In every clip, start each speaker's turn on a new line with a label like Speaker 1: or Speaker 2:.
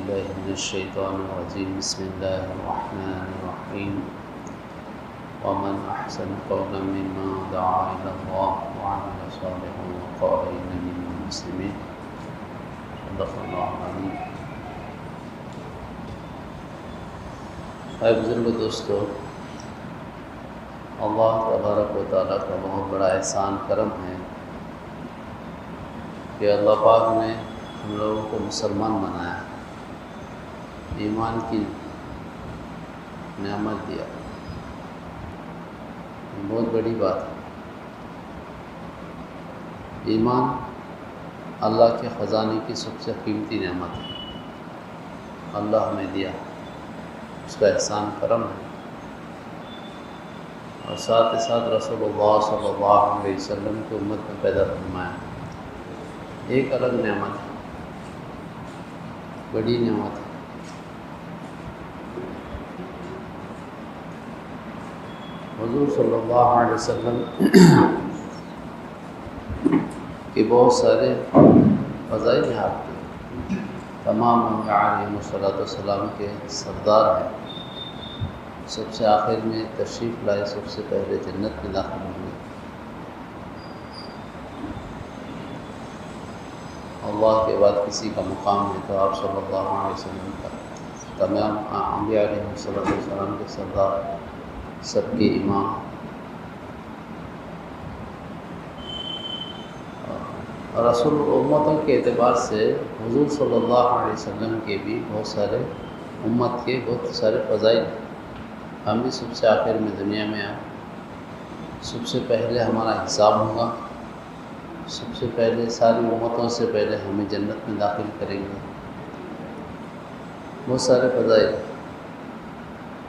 Speaker 1: بالله من الشيطان الرجيم بسم الله الرحمن الرحيم ومن أحسن قولا ممن دعا إلى الله وعمل صالحا وقال إنني من المسلمين صدق الله العظيم۔ اے بزرگ دوستو، اللہ تبارک و تعالیٰ کا بہت بڑا احسان کرم ہے کہ اللہ پاک نے ہم لوگوں کو مسلمان بنایا، ایمان کی نعمت دیا، بہت بڑی بات ہے۔ ایمان اللہ کے خزانے کی سب سے قیمتی نعمت ہے، اللہ ہمیں دیا، اس کا احسان کرم ہے۔ اور ساتھ ہی ساتھ رسول اللہ صلی اللہ علیہ وسلم کی امت میں پیدا فرمایا، ایک الگ نعمت ہے، بڑی نعمت ہے۔ حضور صلی اللہ علیہ وسلم کے بہت سارے فضائل ہیں، آپ کے تمام انبیاء علیہ السلام کے سردار ہیں، سب سے آخر میں تشریف لائے، سب سے پہلے جنت میں داخل ہوئے۔ اللہ کے بعد کسی کا مقام ہے تو آپ صلی اللہ علیہ وسلم کا، تمام انبیاء علیہ السلام کے سردار، سب کے امام۔ اور رسول امتوں کے اعتبار سے حضور صلی اللہ علیہ وسلم کے بھی بہت سارے امت کے بہت سارے فضائل ہیں۔ ہم بھی سب سے آخر میں دنیا میں آئے، سب سے پہلے ہمارا حساب ہوگا، سب سے پہلے ساری امتوں سے پہلے ہمیں جنت میں داخل کریں گے، بہت سارے فضائل۔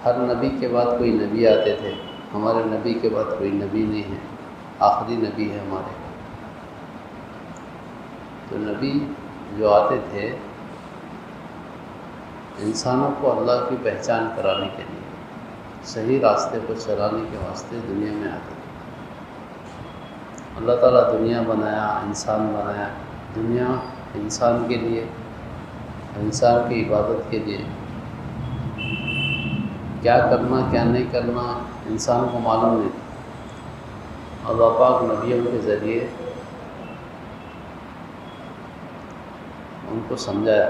Speaker 1: ہر نبی کے بعد کوئی نبی آتے تھے، ہمارے نبی کے بعد کوئی نبی نہیں ہے، آخری نبی ہے ہمارے۔ تو نبی جو آتے تھے انسانوں کو اللہ کی پہچان کرانے کے لیے، صحیح راستے پر چلانے کے واسطے دنیا میں آتے تھے۔ اللہ تعالیٰ دنیا بنایا، انسان بنایا، دنیا انسان کے لیے، انسان کی عبادت کے لیے، کیا کرنا کیا نہیں کرنا انسان کو معلوم نہیں تھا۔ اللہ پاک نبیوں کے ذریعے ان کو سمجھایا،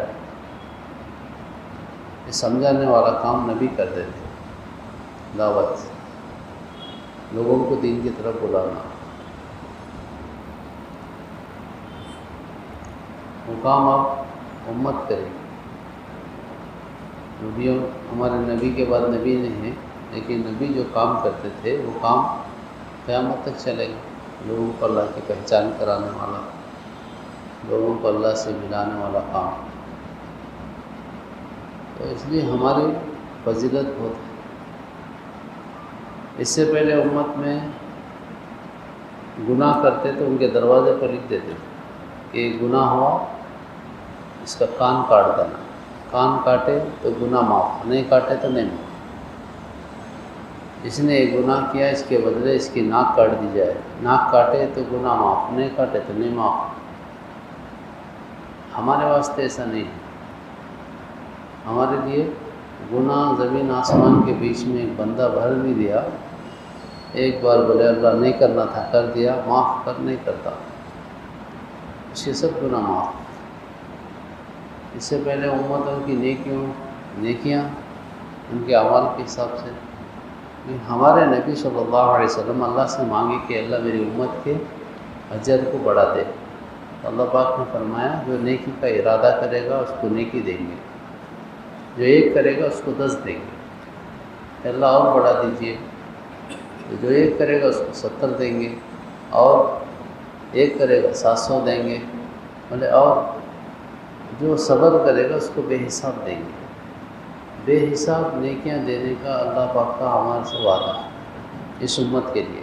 Speaker 1: یہ سمجھانے والا کام نبی کرتے تھے، دعوت، لوگوں کو دین کی طرف بلانا، وہ کام اب امت کرے۔ نبیوں، ہمارے نبی کے بعد نبی نہیں ہے، لیکن نبی جو کام کرتے تھے وہ کام قیامت تک چلے گا، لوگوں کو اللہ کی پہچان کرانے والا، لوگوں کو اللہ سے ملانے والا کام۔ تو اس لیے ہماری فضیلت بہت ہے۔ اس سے پہلے امت میں گناہ کرتے تو ان کے دروازے پر لکھ دیتے تھے کہ گناہ ہوا اس کا کان کاٹ دینا، کان کاٹے تو گناہ معاف، نہیں کاٹے تو نہیں معاف۔ اس نے ایک گناہ کیا، اس کے بدلے اس کی ناک کاٹ دی جائے، ناک کاٹے تو گناہ معاف، نہیں کاٹے تو نہیں معاف۔ ہمارے واسطے ایسا نہیں ہے، ہمارے لیے گناہ زمین آسمان کے بیچ میں ایک بندہ بھر نہیں دیا، ایک بار بولے اللہ نہیں کرنا تھا کر دیا، معاف کر نہیں کرتا، اس کے سب گناہ معاف۔ اس سے پہلے امتوں کی نیکیاں ان کے اعمال کے حساب سے، لیکن ہمارے نبی صلی اللہ علیہ وسلم اللہ سے مانگے کہ اللہ میری امت کے اجر کو بڑھا دے۔ اللہ پاک نے فرمایا جو نیکی کا ارادہ کرے گا اس کو نیکی دیں گے، جو ایک کرے گا اس کو 10 دیں گے، اللہ اور بڑھا دیجئے، جو ایک کرے گا اس کو 70 دیں گے، اور ایک کرے گا 700 دیں گے، بولے اور جو صبر کرے گا اس کو بے حساب دیں گے۔ بے حساب نیکیاں دینے کا اللہ پاک کا ہمارے سے وعدہ ہے اس امت کے لیے۔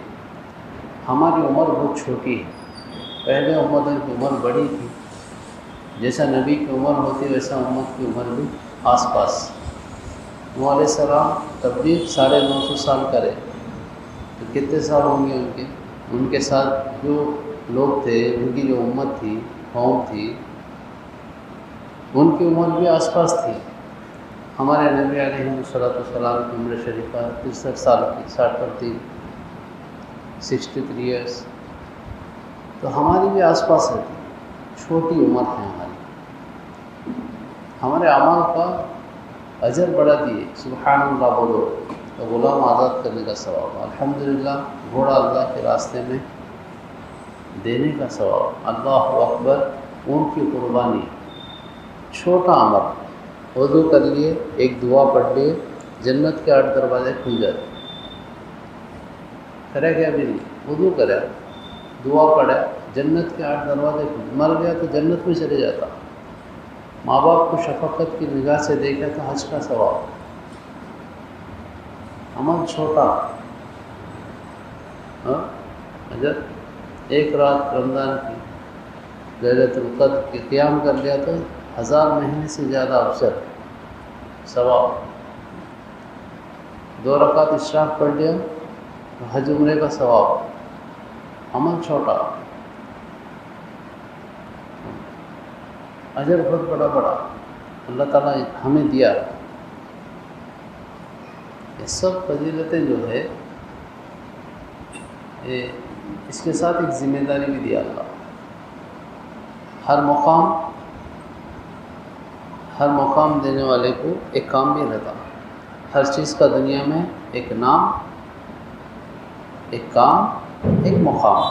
Speaker 1: ہماری عمر بہت چھوٹی ہے، پہلے امتوں کی عمر بڑی تھی، جیسا نبی کی عمر ہوتی ویسا امت کی عمر بھی آس پاس۔ نوح علیہ السلام تبلیغ 950 سال کرے تو کتنے سال ہوں گے ان کے ساتھ جو لوگ تھے، ان کی جو امت تھی، قوم تھی، ان کی عمر بھی آس پاس تھی. ہمارے نبی علیہ السلام کی عمر شریفہ 63 سال کی، 60 پر 3، 63 ایئرس. تو ہماری بھی آس پاس رہتی، چھوٹی عمر ہے ہماری. ہمارے اعمال کا اجر بڑھا دیے. سبحان اللہ بولو تو غلام آزاد کرنے کا ثواب، الحمدللہ گھوڑا اللہ کے راستے میں دینے کا ثواب، اللہ اکبر اون کی قربانی. چھوٹا عمل، وضو کر لیے، ایک دعا پڑھ لیے، جنت کے 8 دروازے کھل جاتے. کرے کیا بھی نہیں، وضو کرے، دعا پڑھے، جنت کے 8 دروازے کھل. مر گیا تو جنت میں چلے جاتا. ماں باپ کو شفقت کی نگاہ سے دیکھا تو حج کا ثواب. عمل چھوٹا، اگر ایک رات رمضان کی لیلۃ القدر کی قیام کر لیا تو 1000 مہینے سے زیادہ افضل ثواب. 2 رکعت اشراق پڑھ لیا تو حج عمرے کا ثواب. عمل چھوٹا، اجر بہت بڑا بڑا اللہ تعالیٰ ہمیں دیا. یہ سب فضیلتیں جو ہے اس کے ساتھ ایک ذمہ داری بھی دیا اللہ. ہر مقام دینے والے کو ایک کام بھی رہتا. ہر چیز کا دنیا میں ایک نام، ایک کام، ایک مقام.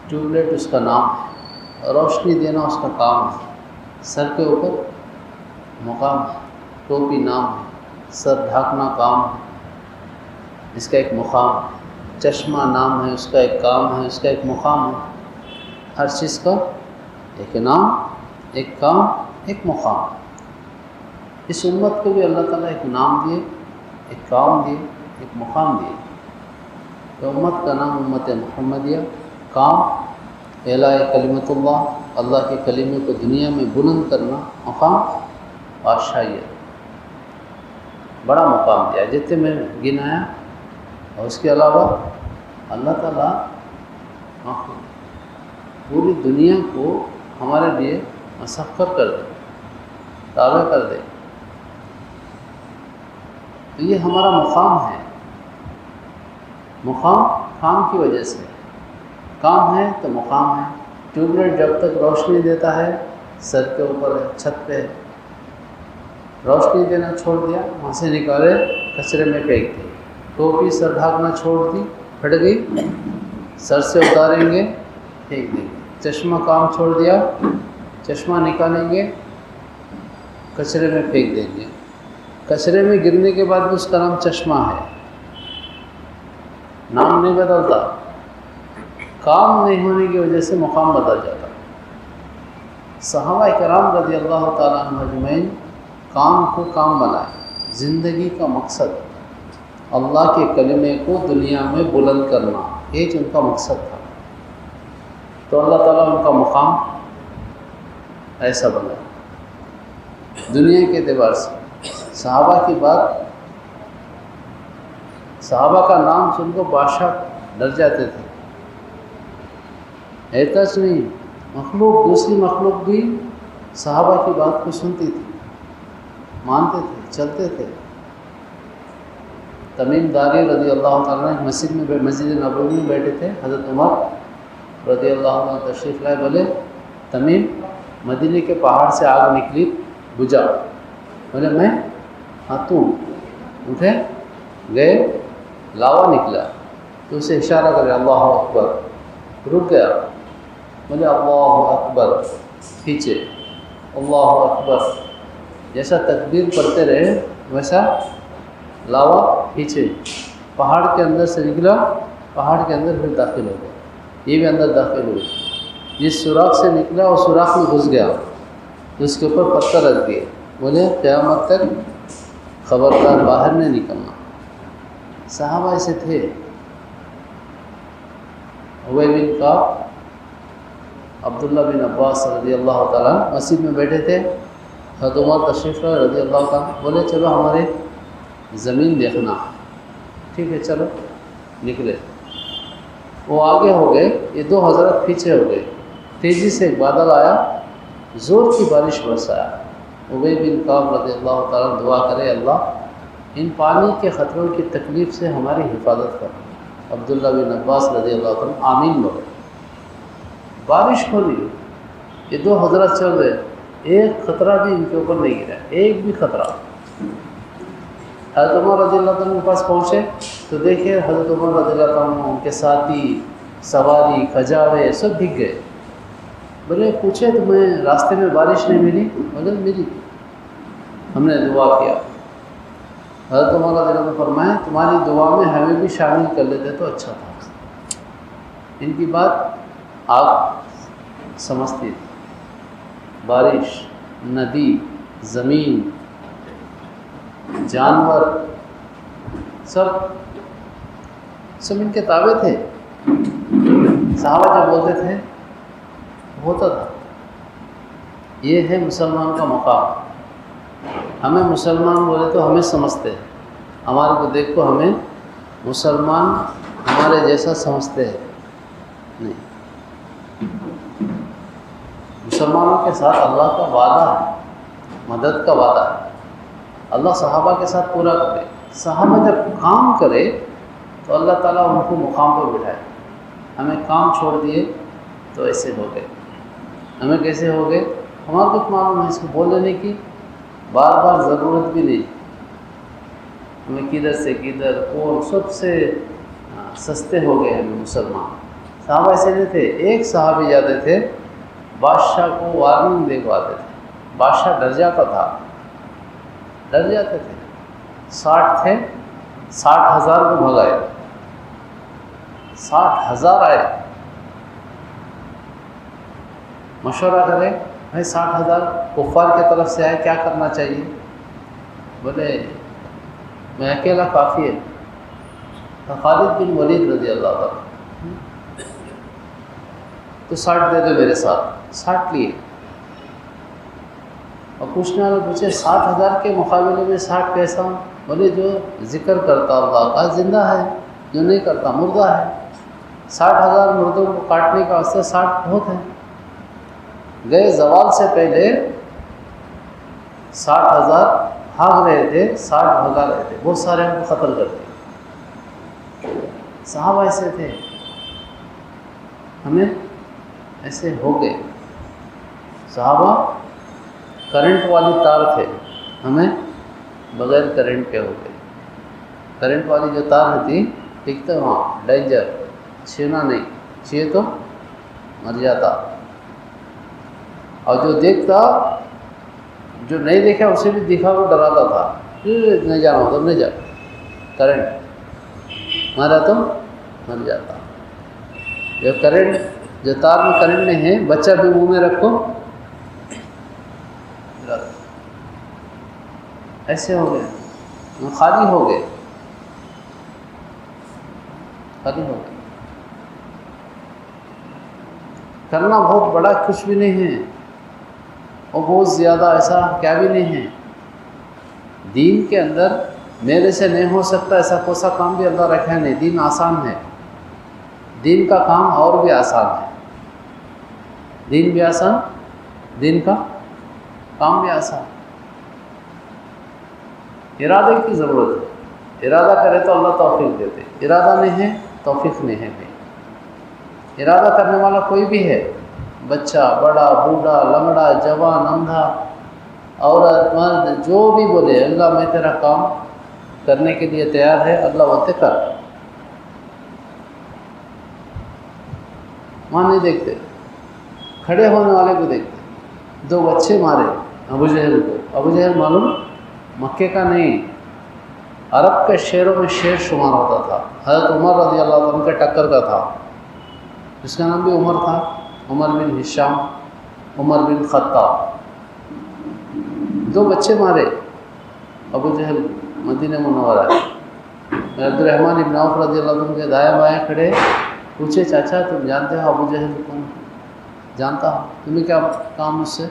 Speaker 1: ٹیوب لائٹ اس کا نام ہے، روشنی دینا اس کا کام ہے. سر کے اوپر مقام ہے، ٹوپی نام ہے، سر ڈھانکنا کام ہے، اس کا ایک مقام ہے. چشمہ نام ہے، اس کا ایک کام ہے، اس کا ایک مقام ہے. ہر چیز کا ایک نام، ایک کام، ایک مقام. اس امت کو بھی اللہ تعالیٰ ایک نام دیے، ایک کام دیے، ایک مقام دیے. تو امت کا نام امت محمدیہ. کام اعلاء کلمت اللہ، اللہ کے کلمے کو دنیا میں بلند کرنا. مقام بادشاہیت، بڑا مقام دیا جتنے میں گنایا. اور اس کے علاوہ اللہ تعالیٰ پوری دنیا کو ہمارے لیے مسخر کر دے، تابع کر دے. تو یہ ہمارا مقام ہے. مقام کام کی وجہ سے، کام ہے تو مقام ہے. ٹیوب لائٹ جب تک روشنی دیتا ہے، سر کے اوپر ہے، چھت پہ ہے. روشنی دینا چھوڑ دیا، وہاں سے نکالے کچرے میں پھینک دی. ٹوپی سر ڈھانکنا چھوڑ دی، پھٹ گئی، سر سے اتاریں گے، پھینک دیں گے. چشمہ کام چھوڑ دیا، چشمہ نکالیں گے، کچرے میں پھینک دیں گے. کچرے میں گرنے کے بعد بھی اس کا نام چشمہ ہے، نام نہیں بدلتا. کام نہیں ہونے کی وجہ سے مقام بدل جاتا. صحابہ کرام رضی اللہ تعالیٰ عنہ اجمعین کام کو کام بنائے. زندگی کا مقصد اللہ کے کلمے کو دنیا میں بلند کرنا، ایک ان کا مقصد تھا. تو اللہ تعالیٰ ان کا مقام ایسا بنا دنیا کے اعتبار سے. صحابہ کی بات، صحابہ کا نام سن کو بادشاہ ڈر جاتے تھے. احتیاط نہیں، مخلوق، دوسری مخلوق بھی صحابہ کی بات کو سنتی تھی، مانتے تھے، چلتے تھے. تمیم داری رضی اللہ تعالیٰ عنہ مسجد نبوی میں بیٹھے تھے. حضرت عمر رضی اللہ عنہ تشریف لائے، بولے تمیم مدینے کے پہاڑ سے آگ نکلی، بجھا. بولے میں؟ ہاں تم. اٹھے، گئے، لاوا نکلا. تو اسے اشارہ کرے اللہ اکبر. رک گیا، بولے اللہ اکبر، پیچھے اللہ اکبر. جیسا تکبیر پڑھتے رہے ویسا لاوا پیچھے. پہاڑ کے اندر سے نکلا، پہاڑ کے اندر پھر داخل ہو گیا. یہ بھی اندر داخل ہوئی. جس سوراخ سے نکلا وہ سوراخ میں گھس گیا، تو اس کے اوپر پتھر رکھ دیے. بولے قیامت تک خبردار باہر نہیں نکلنا. صحابہ ایسے تھے. ابی بن کعب، عبداللہ بن عباس رضی اللہ تعالیٰ مسجد میں بیٹھے تھے. حضرت عمر تشریف لائے رضی اللہ تعالیٰ، بولے چلو ہمارے زمین دیکھنا. ٹھیک ہے چلو. نکلے، وہ آگے ہو گئے، یہ 2 حضرت پیچھے ہو گئے. تیزی سے ایک بادل آیا، زور کی بارش برسایا۔ ابی بن کعب رضی اللہ تعالیٰ دعا کرے اللہ ان پانی کے خطروں کی تکلیف سے ہماری حفاظت کر۔ عبداللہ بن عباس رضی اللہ تعالیٰ آمین بولے۔ بارش ہو رہی، یہ دو حضرت چل رہے، ایک خطرہ بھی ان کے اوپر نہیں گرا، ایک بھی خطرہ۔ حضرت عمر رضی اللہ عنہ کے پاس پہنچے تو دیکھے حضرت عمر رضی اللہ عنہ ان کے ساتھی، سواری، کھجاوے سب بھگ گئے۔ بولے پوچھے تمہیں راستے میں بارش نہیں ملی؟ بولے ملی، ہم نے دعا کیا۔ حضرت عمر رضی اللہ عنہ فرمائے تمہاری دعا میں ہمیں بھی شامل کر لیتے تو اچھا تھا۔ ان کی بات آپ سمجھتی تھی، بارش، ندی، زمین، جانور سب ان کے تابع تھے۔ صحابہ جب بولتے تھے ہوتا تھا۔ یہ ہے مسلمان کا مقام۔ ہمیں مسلمان بولے تو ہمیں سمجھتے ہیں، ہمارے کو دیکھ کو ہمیں مسلمان ہمارے جیسا سمجھتے ہیں نہیں۔ مسلمانوں کے ساتھ اللہ کا وعدہ ہے، مدد کا وعدہ ہے، اللہ صحابہ کے ساتھ پورا کرے۔ صحابہ جب کام کرے تو اللہ تعالیٰ ان کو مقام پر بٹھائے۔ ہمیں کام چھوڑ دیے تو ایسے ہو گئے۔ ہمیں کیسے ہو گئے؟ ہمارا کچھ معلوم ہے، اس کو بول لینے کی بار بار ضرورت بھی نہیں۔ ہمیں کدھر سے کدھر اور سب سے سستے ہو گئے ہمیں مسلمان۔ صحابہ ایسے نہیں تھے۔ ایک صحابی جاتے تھے بادشاہ کو وارننگ دے کے آتے تھے، بادشاہ ڈر جاتا تھا، ڈر جاتے تھے۔ 60 تھے، 60,000 کو بھگائے، 60,000 آئے۔ مشورہ کرے بھائی 60,000 کفار کی طرف سے آئے، کیا کرنا چاہیے؟ بولے میں اکیلا کافی ہے۔ تو خالد بن ولید رضی اللہ عنہ تو 60 دے دو میرے ساتھ، 60 لیے۔ اور پوچھنے والے پوچھے 60,000 کے مقابلے میں 60 کیسا؟ بولے جو ذکر کرتا اللہ کا زندہ ہے، جو نہیں کرتا مردہ ہے۔ 60,000 مردوں کو کاٹنے کا واسطے 60 بہت ہے۔ گئے زوال سے پہلے 60,000 بھاگ رہے تھے، 60 بھگا رہے تھے، بہت سارے ہم کو قتل کر دیے۔ صحابہ ایسے تھے، ہمیں ایسے ہو گئے۔ صحابہ کرنٹ والی تار تھے، ہمیں بغیر کرنٹ کے ہو گئے۔ کرنٹ والی جو تار تھی ٹھیک تھا، وہاں ڈینجر، چھینا نہیں، چھیے تو مر جاتا۔ اور جو دیکھتا، جو نہیں دیکھا اسے بھی دکھا وہ ڈراتا تھا، نہیں جانا ادھر نہیں جا، کرنٹ مارا تو مر جاتا۔ جو کرنٹ، جو تار میں کرنٹ نہیں ہے، بچہ بھی منہ میں رکھو ایسے ہو گئے، خالی ہو گئے، خالی ہو گئے۔ کرنا بہت بڑا کچھ بھی نہیں ہے، اور بہت زیادہ ایسا کیا بھی نہیں ہے۔ دین کے اندر میرے سے نہیں ہو سکتا ایسا کوئی سا کام بھی اللہ رکھا نہیں۔ دین آسان ہے، دین کا کام اور بھی آسان ہے، دین بھی آسان، دین کا کام بھی آسان۔ ارادے کی ضرورت ہے، ارادہ کرے تو اللہ توفیق دیتے، ارادہ نہیں ہے توفیق نہیں ہے بھائی۔ ارادہ کرنے والا کوئی بھی ہے، بچہ، بڑا، بوڑھا، لنگڑا، جوان، اندھا، عورت، مرد، جو بھی بولے اللہ میں تیرا کام کرنے کے لیے تیار ہے، اللہ بولتے کر۔ وہاں نہیں دیکھتے، کھڑے ہونے والے کو دیکھتے۔ 2 بچے مارے ابو جہل کو۔ ابو جہل معلوم مکے کا نہیں، عرب کے شیروں میں شیر شمار ہوتا تھا۔ حضرت عمر رضی اللہ عنہ کے ٹکر کا تھا، جس کا نام بھی عمر تھا، عمر بن ہشام، عمر بن خطاب۔ 2 بچے مارے ابو جہل مدینہ منورہ۔ عبد الرحمن ابن عوف رضی اللہ عنہ کے دائیں بائیں کھڑے، پوچھے چاچا تم جانتے ہو ابو جہل کون؟ جانتا ہوں، تمہیں کیا کام اس سے؟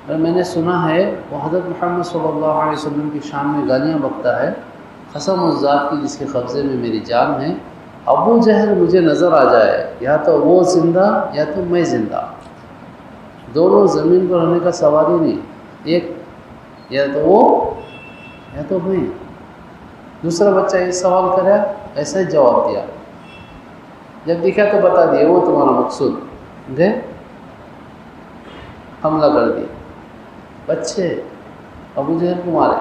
Speaker 1: میں نے سنا ہے وہ حضرت محمد صلی اللہ علیہ وسلم کی شان میں گالیاں بکتا ہے، قسم اس ذات کی جس کے قبضے میں میری جان ہے، ابو جہل مجھے نظر آ جائے، یا تو وہ زندہ یا تو میں زندہ۔ دونوں زمین پر ہونے کا سوال ہی نہیں، ایک یا تو وہ یا تو میں۔ دوسرا بچہ یہ سوال کرا، ایسا ہی جواب دیا، جب دکھا تو بتا دیا وہ تمہارا مقصود دے، حملہ کر دیا۔ بچے ابو جہل کو مارے،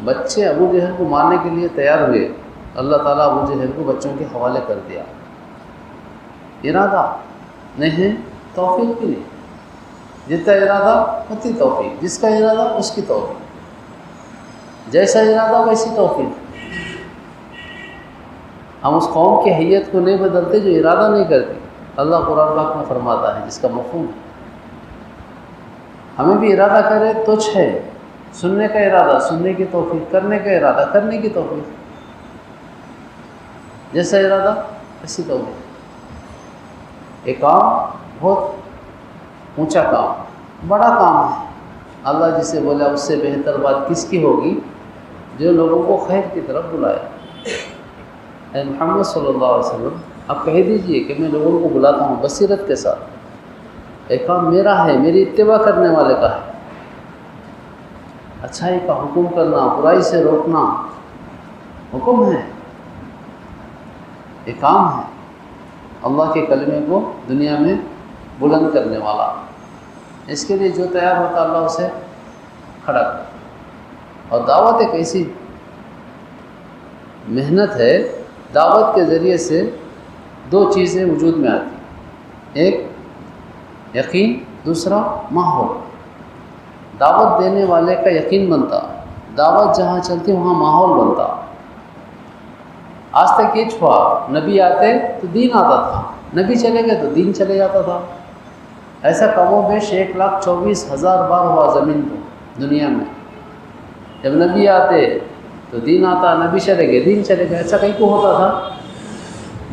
Speaker 1: بچے ابو جہل کو مارنے کے لیے تیار ہوئے، اللہ تعالیٰ ابو جہل کو بچوں کے حوالے کر دیا۔ ارادہ نہیں ہے، توفیق بھی نہیں، جتنا ارادہ اتنی توفیق، جس کا ارادہ اس کی توفیق، جیسا ارادہ ویسی توفیق۔ ہم اس قوم کی حیت کو نہیں بدلتے جو ارادہ نہیں کرتی، اللہ قرآن پاک میں فرماتا ہے، جس کا مفہوم ہے۔ ہمیں بھی ارادہ کرے تو ہے، سننے کا ارادہ سننے کی توفیق، کرنے کا ارادہ کرنے کی توفیق، جیسا ارادہ ایسی توفیق۔ یہ کام بہت اونچا کام، بڑا کام ہے۔ اللہ جسے بولا اس سے بہتر بات کس کی ہوگی؟ جو لوگوں کو خیر کی طرف بلائے۔ اے محمد صلی اللہ علیہ وسلم، آپ کہہ دیجئے کہ میں لوگوں کو بلاتا ہوں بصیرت کے ساتھ، یہ کام میرا ہے، میری اتباع کرنے والے کا ہے۔ اچھائی کا حکم کرنا، برائی سے روکنا حکم ہے، یہ کام ہے اللہ کے کلمے کو دنیا میں بلند کرنے والا۔ اس کے لیے جو تیار ہوتا اللہ اسے کھڑا کرتا۔ اور دعوت ایک ایسی محنت ہے، دعوت کے ذریعے سے دو چیزیں وجود میں آتی، ایک یقین، دوسرا ماحول۔ دعوت دینے والے کا یقین بنتا، دعوت جہاں چلتی وہاں ماحول بنتا۔ آج تک یہ چھوا، نبی آتے تو دین آتا تھا، نبی چلے گئے تو دین چلے جاتا تھا۔ ایسا کم و بیش 1,24,000 بار ہوا زمین کو دنیا میں۔ جب نبی آتے تو دین آتا، نبی چلے گئے دین چلے گئے، ایسا کہیں کو ہوتا تھا؟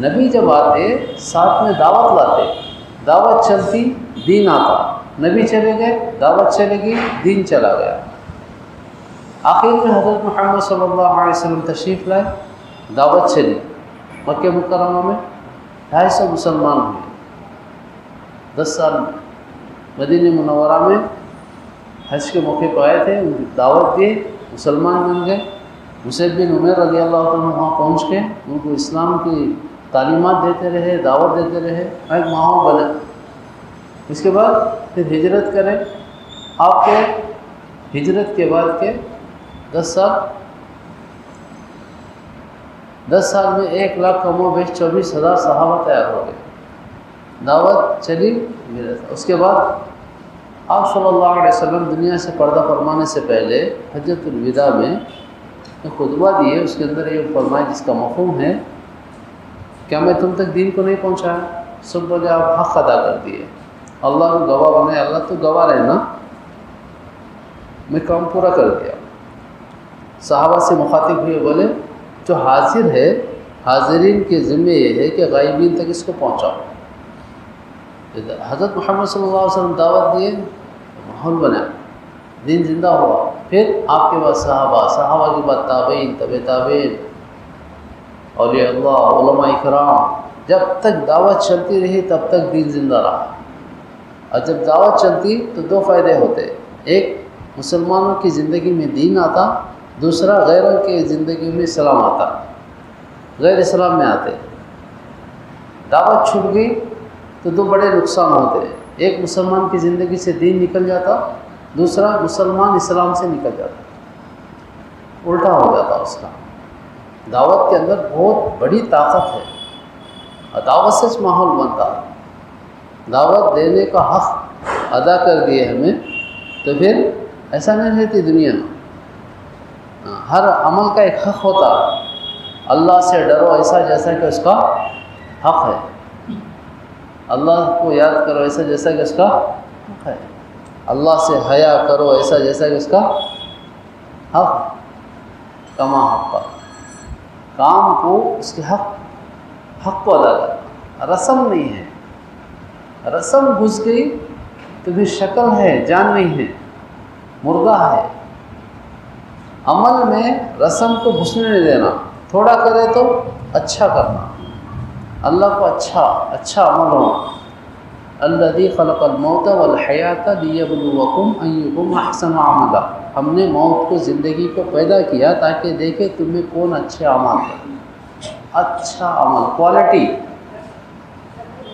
Speaker 1: نبی جب آتے ساتھ میں دعوت لاتے، دعوت چلتی دین آتا، نبی چلے گئے دعوت چلے گی دین چلا گیا۔ آخر میں حضرت محمد صلی اللہ علیہ وسلم تشریف لائے، دعوت چلی، مکہ مکرمہ میں 250 مسلمان ہوئے 10 سال میں۔ مدینہ منورہ میں حج کے موقع پہ آئے تھے، ان کی دعوت دی، مسلمان بن گئے۔ مصعب بن عمیر رضی اللہ عنہ وہاں پہنچ کے ان کو اسلام کی تعلیمات دیتے رہے، دعوت دیتے رہے، ایک ماحول بنے۔ اس کے بعد پھر ہجرت کریں، آپ کے ہجرت کے بعد کے 10 سال میں 1,00,000 کم و بیش 24,000 صحابہ تیار ہو گئے، دعوت چلی۔ اس کے بعد آپ صلی اللہ علیہ وسلم دنیا سے پردہ فرمانے سے پہلے حجۃ الوداع میں ایک خطبہ دیے، اس کے اندر یہ فرمایا جس کا مفہوم ہے، کیا میں تم تک دین کو نہیں پہنچایا؟ سب بولے آپ حق ادا کر دیے، اللہ کو گواہ بنے، اللہ تو گواہ رہنا، میں کام پورا کر دیا۔ صحابہ سے مخاطب ہوئے، بولے جو حاضر ہے، حاضرین کے ذمہ یہ ہے کہ غائبین تک اس کو پہنچاؤ۔ حضرت محمد صلی اللہ علیہ وسلم دعوت دیے، ماحول بنا، دین زندہ ہوا۔ پھر آپ کے بعد صحابہ کے بعد تابعین، تابعین، اولیاء اللہ، علماء اکرام، جب تک دعوت چلتی رہی تب تک دین زندہ رہا۔ اور جب دعوت چلتی تو دو فائدے ہوتے، ایک مسلمانوں کی زندگی میں دین آتا، دوسرا غیروں کی زندگی میں اسلام آتا، غیر اسلام میں آتے۔ دعوت چھوٹ گئی تو دو بڑے نقصان ہوتے، ایک مسلمان کی زندگی سے دین نکل جاتا، دوسرا مسلمان اسلام سے نکل جاتا، الٹا ہو جاتا اس کا۔ دعوت کے اندر بہت بڑی طاقت ہے، اور دعوت سے ماحول بنتا۔ دعوت دینے کا حق ادا کر دیے ہمیں تو پھر ایسا نہیں رہتی دنیا میں۔ ہر عمل کا ایک حق ہوتا، اللہ سے ڈرو ایسا جیسا کہ اس کا حق ہے، اللہ کو یاد کرو ایسا جیسا کہ اس کا حق ہے، اللہ سے حیا کرو ایسا جیسا کہ اس کا حق، کما حق کا کام کو اس کے حق کو ادا کرنا۔ رسم نہیں ہے، رسم گھس گئی تو پھر شکل ہے، جان نہیں ہے، مردہ ہے۔ عمل میں رسم کو گھسنے نہیں دینا، تھوڑا کرے تو اچھا کرنا، اللہ کو اچھا عمل ہونا، الذی خلق الموت والحیات لیبلوکم ایکم احسن عملا، ہم نے موت کو، زندگی کو پیدا کیا تاکہ دیکھے تم میں کون اچھے اعمال کرے، اچھا عمل، کوالٹی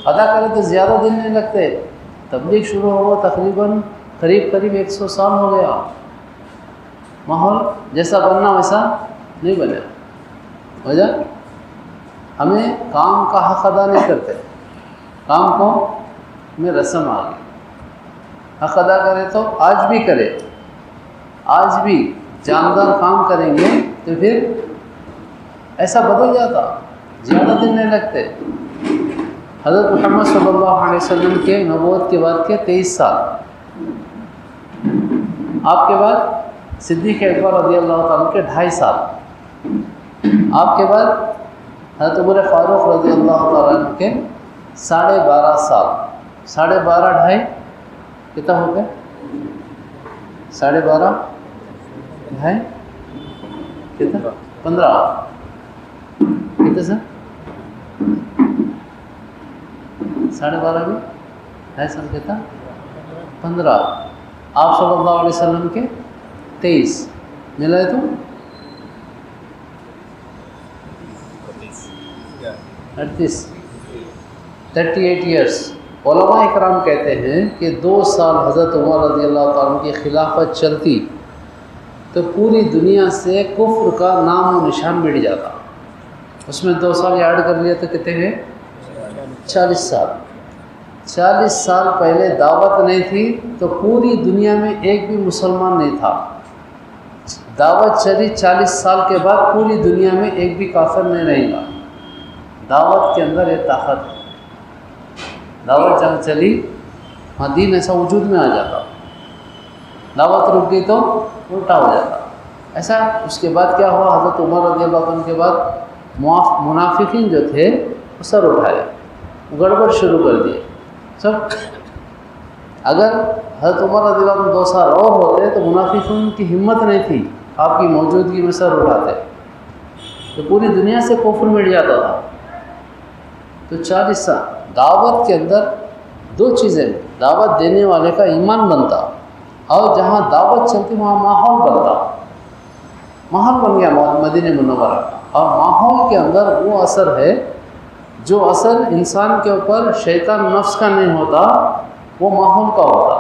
Speaker 1: ادا کرے تو زیادہ دن نہیں لگتے. تبلیغ شروع ہوا تقریباً قریب 100 سال ہو گیا. ماحول جیسا بننا ویسا نہیں بنے. وجہ ہمیں کام کا حق ادا نہیں کرتے، کام کو میں رسم آ گئی. حق ادا کرے تو آج بھی کرے، آج بھی جاندار کام کریں گے تو پھر ایسا بدل جاتا، زیادہ دن نہیں لگتے. حضرت محمد صلی اللہ علیہ وسلم کے نبوت کے بعد کے 23 سال، آپ کے بعد صدیق اکبر رضی اللہ تعالیٰ کے 2.5 سال، آپ کے بعد حضرت عمر فاروق رضی اللہ تعالیٰ عنہ کے 12.5 سال. 12.5 2.5 کتنا ہو گیا؟ 12.5 2.5 کتنا؟ 15 کتنے سر؟ 12.5 بھی 2.5 سال کتنا؟ 15. آپ صلی اللہ علیہ وسلم کے 23 ملا ہے تو 38 ایئرس. علماء اکرام کہتے ہیں کہ 2 سال حضرت عمر رضی اللہ تعالیٰ کی خلافت چلتی تو پوری دنیا سے کفر کا نام و نشان مٹ جاتا. اس میں 2 سال ایڈ کر لیا تو کتنے ہیں؟ 40 سال. 40 سال پہلے دعوت نہیں تھی تو پوری دنیا میں ایک بھی مسلمان نہیں تھا. دعوت چلی 40 سال کے بعد پوری دنیا میں ایک بھی کافر نہیں رہے گا. دعوت کے اندر ایک طاقت ہے. دعوت جب چلی دین ایسا وجود میں آ جاتا، دعوت رک گئی تو الٹا ہو جاتا. ایسا اس کے بعد کیا ہوا؟ حضرت عمر رضی اللہ عنہ کے بعد منافقین جو تھے وہ سر اٹھائے، گڑبڑ شروع کر دیے سب. اگر حضرت عمر رضی اللہ عنہ 2 سال اور ہوتے تو منافقین کی ہمت نہیں تھی آپ کی موجودگی میں سر اٹھاتے تو پوری دنیا سے کفر مٹ جاتا تھا. تو 40 سال دعوت کے اندر 2 چیزیں، دعوت دینے والے کا ایمان بنتا اور جہاں دعوت چلتی وہاں ماحول بنتا. ماحول بن گیا مدینہ منورہ کا، اور ماحول کے اندر وہ اثر ہے جو اثر انسان کے اوپر شیطان نفس کا نہیں ہوتا، وہ ماحول کا ہوتا.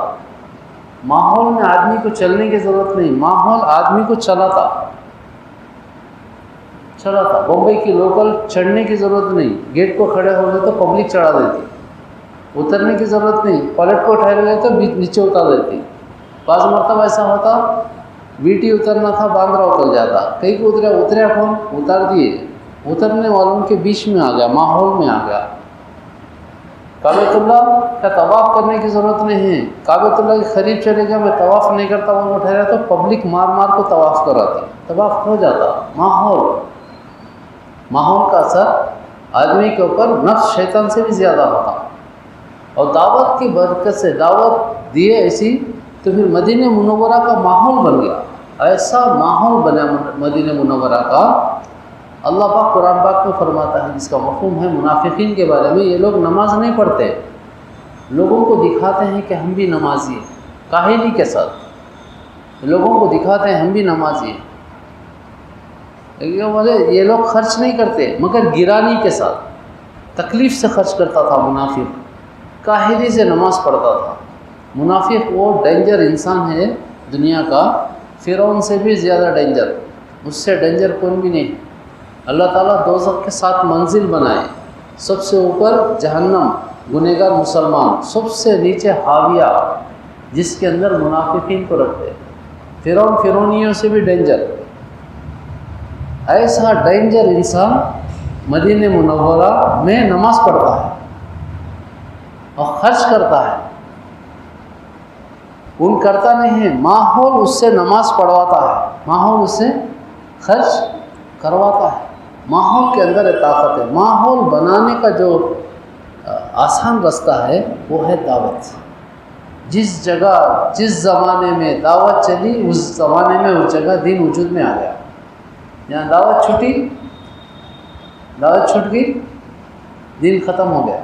Speaker 1: ماحول میں آدمی کو چلنے کی ضرورت نہیں، ماحول آدمی کو چلاتا. بمبئی کی لوکل چڑھنے کی ضرورت نہیں، گیٹ کو کھڑے ہو گئے تو پبلک چڑھا دیتی. اترنے کی ضرورت نہیں، پلٹ کو ٹھہر گئے تو نیچے اتار دیتی. بعض مرتبہ ایسا ہوتا وی ٹی اترنا تھا باندرا اتر جاتا، کہیں کو اتریا کون اتار دیے، اترنے والوں کے بیچ میں آ گیا، ماحول میں آ گیا. کعبۃ اللہ کا طواف کرنے کی ضرورت نہیں ہے. کعبۃ اللہ کے قریب چلے گیا، میں طواف نہیں کرتا وہ ٹھہرا تو پبلک مار کو طواف کراتی، طواف ہو جاتا. ماحول کا اثر آدمی کے اوپر نفس شیطان سے بھی زیادہ ہوتا. اور دعوت کی برکت سے دعوت دیے ایسی تو پھر مدینہ منورہ کا ماحول بن گیا. ایسا ماحول بنا مدینہ منورہ کا. اللہ پاک قرآن پاک میں فرماتا ہے، جس کا مفہوم ہے منافقین کے بارے میں، یہ لوگ نماز نہیں پڑھتے، لوگوں کو دکھاتے ہیں کہ ہم بھی نمازی ہیں. کاہلی کے ساتھ لوگوں کو دکھاتے ہیں ہم بھی نمازی ہیں. بولے یہ لوگ خرچ نہیں کرتے مگر گرانی کے ساتھ، تکلیف سے خرچ کرتا تھا منافق، کاہلی سے نماز پڑھتا تھا. منافق وہ ڈینجر انسان ہے دنیا کا، فرعون سے بھی زیادہ ڈینجر، اس سے ڈینجر کوئی بھی نہیں. اللہ تعالیٰ دوزخ کے 7 منزل بنائے، سب سے اوپر جہنم گنہگار مسلمان، سب سے نیچے حاویہ جس کے اندر منافقین کو رکھتے. فرعونیوں سے بھی ڈینجر. ایسا ڈینجر انسان مدینہ منورہ میں نماز پڑھتا ہے اور خرچ کرتا ہے. ان کرتا نہیں ہے، ماحول اس سے نماز پڑھواتا ہے، ماحول اس سے خرچ کرواتا ہے. ماحول کے اندر طاقت ہے. ماحول بنانے کا جو آسان رستہ ہے وہ ہے دعوت. جس جگہ جس زمانے میں دعوت چلی اس زمانے میں اس جگہ دین وجود میں آ گیا. جہاں دعوت چھوٹ گئی دین ختم ہو گیا.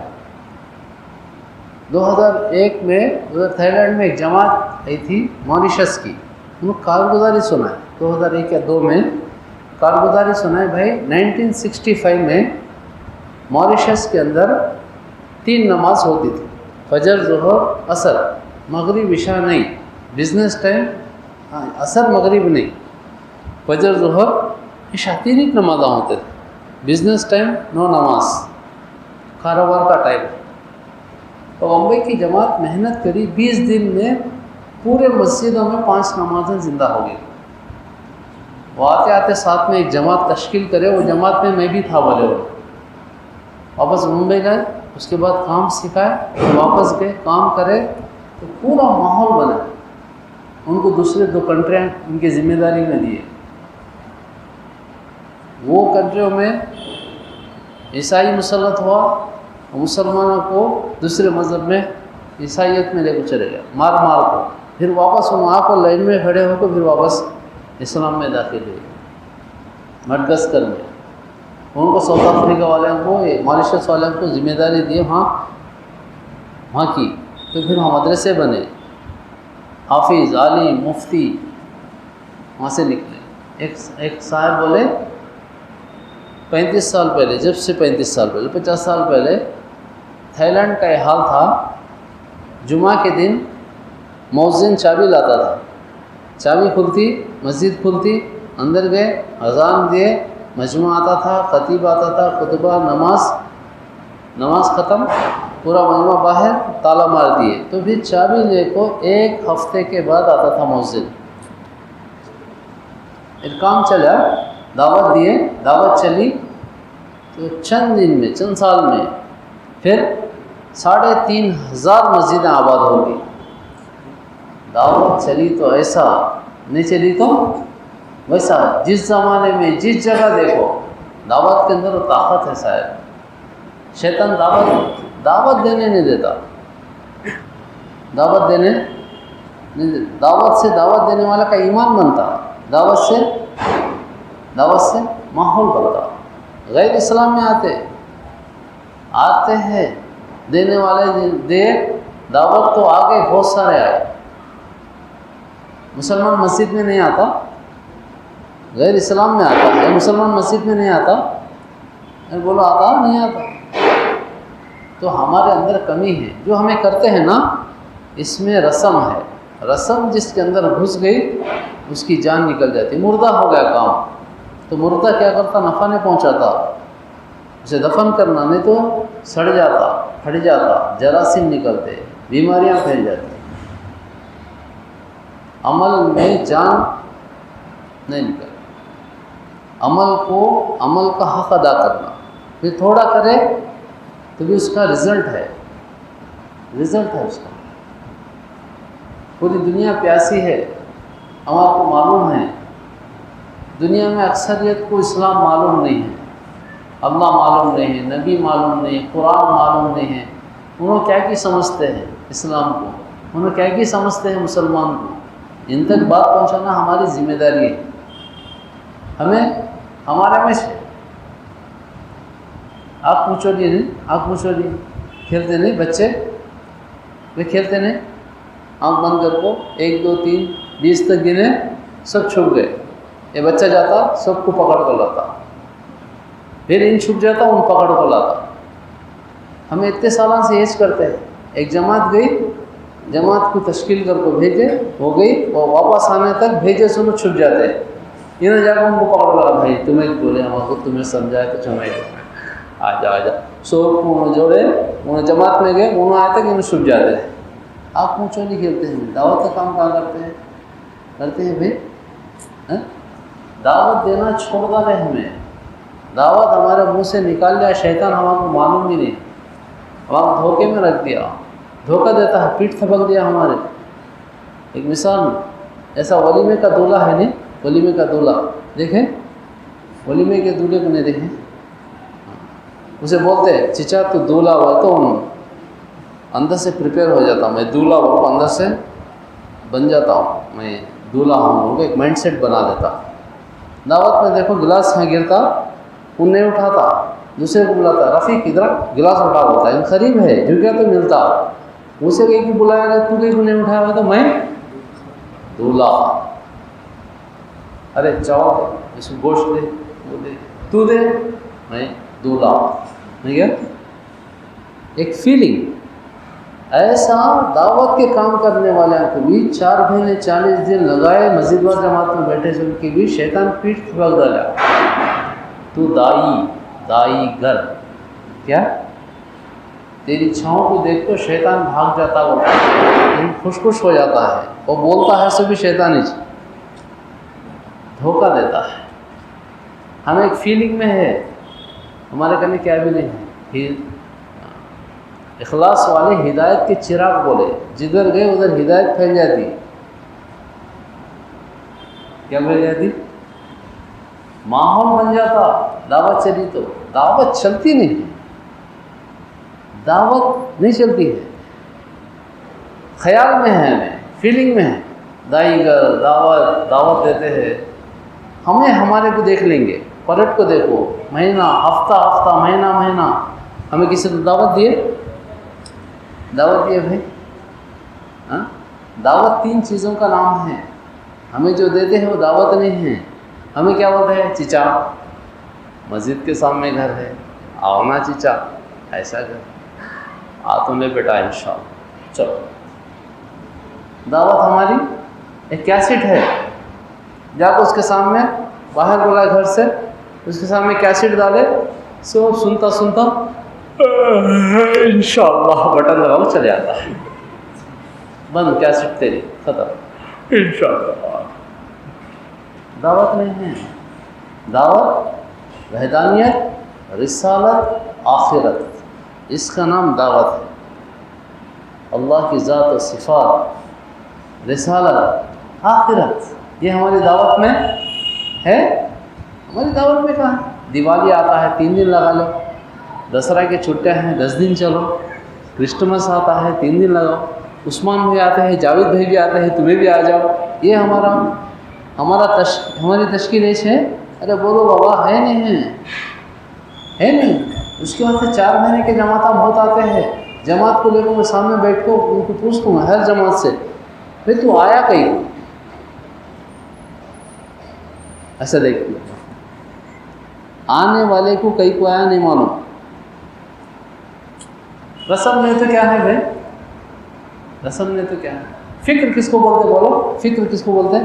Speaker 1: 2001 میں ادھر تھائی لینڈ میں ایک جماعت آئی تھی ماریشس کی، انہوں نے کارگزاری سنائے 2001 یا 2 میں کارگزاری سنائے بھائی 1965 میں ماریشس کے اندر 3 نماز ہوتی تھی، فجر ظہر عصر، مغرب عشاء نہیں، بزنس ٹائم عصر مغرب نہیں، فجر ظہر عشاء 3 ہی نمازاں ہوتے تھے، بزنس ٹائم 9 نماز، کاروبار کا ٹائم۔ تو بمبئی کی جماعت محنت کری، 20 دن میں پورے مسجدوں میں 5 نمازیں زندہ ہو گئی۔ وہ آتے آتے ساتھ میں ایک جماعت تشکیل کرے، وہ جماعت میں بھی تھا بولے، وہ واپس ممبئی گئے، اس کے بعد کام سکھائے، واپس گئے کام کرے، تو پورا ماحول بنا، ان کو دوسرے 2 کنٹریاں ان کی ذمہ داری میں دیے، وہ کنٹریوں میں عیسائی مسلط ہوا، مسلمانوں کو دوسرے مذہب میں عیسائیت میں لے کے چلے گئے مار کو، پھر واپس وہاں کو لائن میں کھڑے ہو کے پھر واپس اسلام میں داخل ہوئے مڈغسکر میں۔ ان کو ساؤتھ افریقہ والوں کو ماریشس والوں کو ذمہ داری دی وہاں کی، تو پھر وہاں مدرسے بنے، حافظ عالم مفتی وہاں سے نکلے۔ ایک صاحب بولے 35 سال پہلے، جب سے 35 سال پہلے 50 سال پہلے تھائی لینڈ کا یہ حال تھا، جمعہ کے دن مؤذن چابی لاتا تھا، چابی کھلتی، مسجد کھلتی، اندر گئے، اذان دیے، مجمع آتا تھا، خطیب آتا تھا، خطبہ، نماز ختم، پورا مجمع باہر، تالا مار دیے، تو پھر چابی لے کو 1 ہفتے کے بعد آتا تھا مؤذن۔ پھر کام چلا، دعوت دیے، دعوت چلی، تو چند دن میں، چند سال میں پھر 3,500 مسجدیں آباد ہو گئی۔ دعوت چلی تو ایسا، نہیں چلی تو ویسا، جس زمانے میں جس جگہ دیکھو دعوت کے اندر وہ طاقت ہے صاحب۔ شیطان دعوت دینے نہیں دیتا، دعوت سے دعوت دینے والا کا ایمان بنتا، دعوت سے ماحول بنتا۔ غیر اسلام میں آتے ہیں دینے والے دے، دعوت تو آگے بہت سارے آئے، مسلمان مسجد میں نہیں آتا، غیر اسلام میں آتا ہے، مسلمان مسجد میں نہیں آتا، بولو آتا نہیں آتا۔ تو ہمارے اندر کمی ہے، جو ہمیں کرتے ہیں نا، اس میں رسم ہے، رسم جس کے اندر گھس گئی اس کی جان نکل جاتی، مردہ ہو گیا کام۔ تو مردہ کیا کرتا؟ نفع نہیں پہنچاتا، اسے دفن کرنا، نہیں تو سڑ جاتا، پھٹ جاتا، جراثیم نکلتے، بیماریاں پھیل جاتی۔ عمل میں جان نہیں نکلتی، عمل کا حق ادا کرنا، پھر تھوڑا کرے تو بھی اس کا رزلٹ ہے اس کا۔ پوری دنیا پیاسی ہے، ہم آپ کو معلوم ہے، دنیا میں اکثریت کو اسلام معلوم نہیں ہے، اللہ معلوم نہیں ہے، نبی معلوم نہیں ہے، قرآن معلوم نہیں ہے۔ انہوں کیا کی سمجھتے ہیں اسلام کو، انہوں کیا کی سمجھتے ہیں مسلمان کو، ان تک بات پہنچانا ہماری ذمہ داری ہے۔ ہمارے میں سے آپ پوچھو جی کھیلتے نہیں بچے، وہ کھیلتے نہیں، آنکھ بند کر کو 1 2 3 20 تک گنے، سب چھپ گئے، یہ بچہ جاتا سب کو پکڑ کر لاتا، پھر ان چھپ جاتا ان پکڑ کو لاتا۔ ہمیں اتنے سالوں سے ایج کرتے ہیں۔ ایک جماعت گئی، جماعت کو تشکیل کر کو بھیجے، ہو گئی، اور واپس آنے تک بھیجے سنو چھپ جاتے ہیں، یہ نہ جا کے ان کو پکڑ لگا، بھائی تمہیں بولے ہم کو، تمہیں سمجھائے تو چمائے آ جا سو انہوں جوڑے، انہوں جماعت میں گئے، انہوں آئے تک انہوں چھپ جاتے ہیں۔ آپ پوچھو نہیں کھیلتے ہیں، دعوت کا کام کہاں کرتے ہیں بھائی؟ دعوت دینا چھوڑ ڈالے ہمیں، دعوت ہمارے منہ سے نکال لیا شیطان، ہمارے کو معلوم بھی نہیں، ہمارا دھوکے میں رکھ دیا، دھوکہ دیتا ہے، پیٹ تھپک دیا ہمارے۔ ایک مثال ایسا ولیمے کا دولہا ہے، نہیں ولیمے کا دولہا دیکھیں، ولیمے کے دولہے کو نہیں دیکھیں، اسے بولتے ہیں چچا تو دولہا ہوا، تو اندر سے پریپیئر ہو جاتا ہوں میں، دولہا ہوں اندر سے بن جاتا ہوں میں، دولہا ہوں، ایک مائنڈ سیٹ بنا دیتا۔ دعوت میں دیکھو گلاس ہے گرتا، ان نہیں اٹھاتا، دوسرے کو بلاتا، رفیق ادھر گلاس اٹھا ہوتا ہے، قریب ہے جو کیا تو ملتا، اسے کہیں کہ بلایا رہے تو کہیں کو نہیں اٹھایا ہوا تو میں دولہا، ارے چاو اس کو گوشت دے وہ دے تو دے میں دولہا، نہیں کیا ایک فیلنگ ایسا دعوت کے کام کرنے والوں کو بھی 4 مہینے 40 دن لگائے مسجد و جماعت میں بیٹھے سے ان کی بھی شیطان پیٹ پھک ڈالا، تو دائی گھر کیا تیری چھاؤں کو دیکھ تو شیطان بھاگ جاتا، وہ خوش ہو جاتا ہے، وہ بولتا ہے سو بھی شیطان ہی دھوکہ دیتا ہے، ہمیں ایک فیلنگ میں ہے، ہمارے کنے کیا بھی نہیں ہے۔ اخلاص والے ہدایت کے چراغ بولے، جدھر گئے ادھر ہدایت پھیل جاتی، کیا پھیل جاتی؟ ماحول بن جاتا، دعوت چلی تو دعوت چلتی نہیں ہے، دعوت نہیں چلتی ہے، خیال میں ہے، ہمیں فیلنگ میں ہے، دائی گر دعوت دیتے ہیں، ہمیں ہمارے کو دیکھ لیں گے، پلٹ کو دیکھو، مہینہ ہفتہ مہینہ ہمیں کسی نے دعوت دیے بھائی، ہاں دعوت 3 چیزوں کا نام ہے، ہمیں جو دیتے ہیں وہ دعوت نہیں ہے، ہمیں کیا بولتے ہیں؟ چچا مسجد کے سامنے گھر ہے، آؤ نا چچا، ایسا گھر آتوں نے بیٹا انشاءاللہ، چلو دعوت ہماری ایک کیسٹ ہے، جا کے اس کے سامنے باہر بلا گھر سے، اس کے سامنے کیسٹ ڈالے، سب سنتا انشاءاللہ بٹن لگاؤ چلے آتا ہے، بند کیسٹ تیری ختم انشاءاللہ۔ دعوت نہیں ہے، دعوت وحدانیت، رسالت، آخرت، اس کا نام دعوت ہے، اللہ کی ذات و صفات، رسالت، آخرت، یہ ہماری دعوت میں ہے، ہماری دعوت میں کہاں ہے؟ دیوالی آتا ہے 3 دن لگا لو، دسہرہ کے چھٹیاں ہیں 10 دن چلو، کرسٹمس آتا ہے 3 دن لگاؤ، عثمان بھائی آتے ہیں، جاوید بھائی بھی آتے ہیں، تمہیں بھی آ جاؤ، یہ ہماری تشکیل ایسے ہے، ارے بولو بابا ہے نہیں، اس کے بعد سے 4 مہینے کے جماعت بہت آتے ہیں، جماعت کو لے کر میں سامنے بیٹھ کو ان کو پوچھتا ہوں ہر جماعت سے، بھائی تو آیا کہیں؟ ایسا دیکھتے آنے والے کو کہیں کو آیا نہیں معلوم، رسم میں تو کیا ہے بھائی، رسم میں تو کیا ہے، فکر کس کو بولتے بولو، فکر کس کو بولتے؟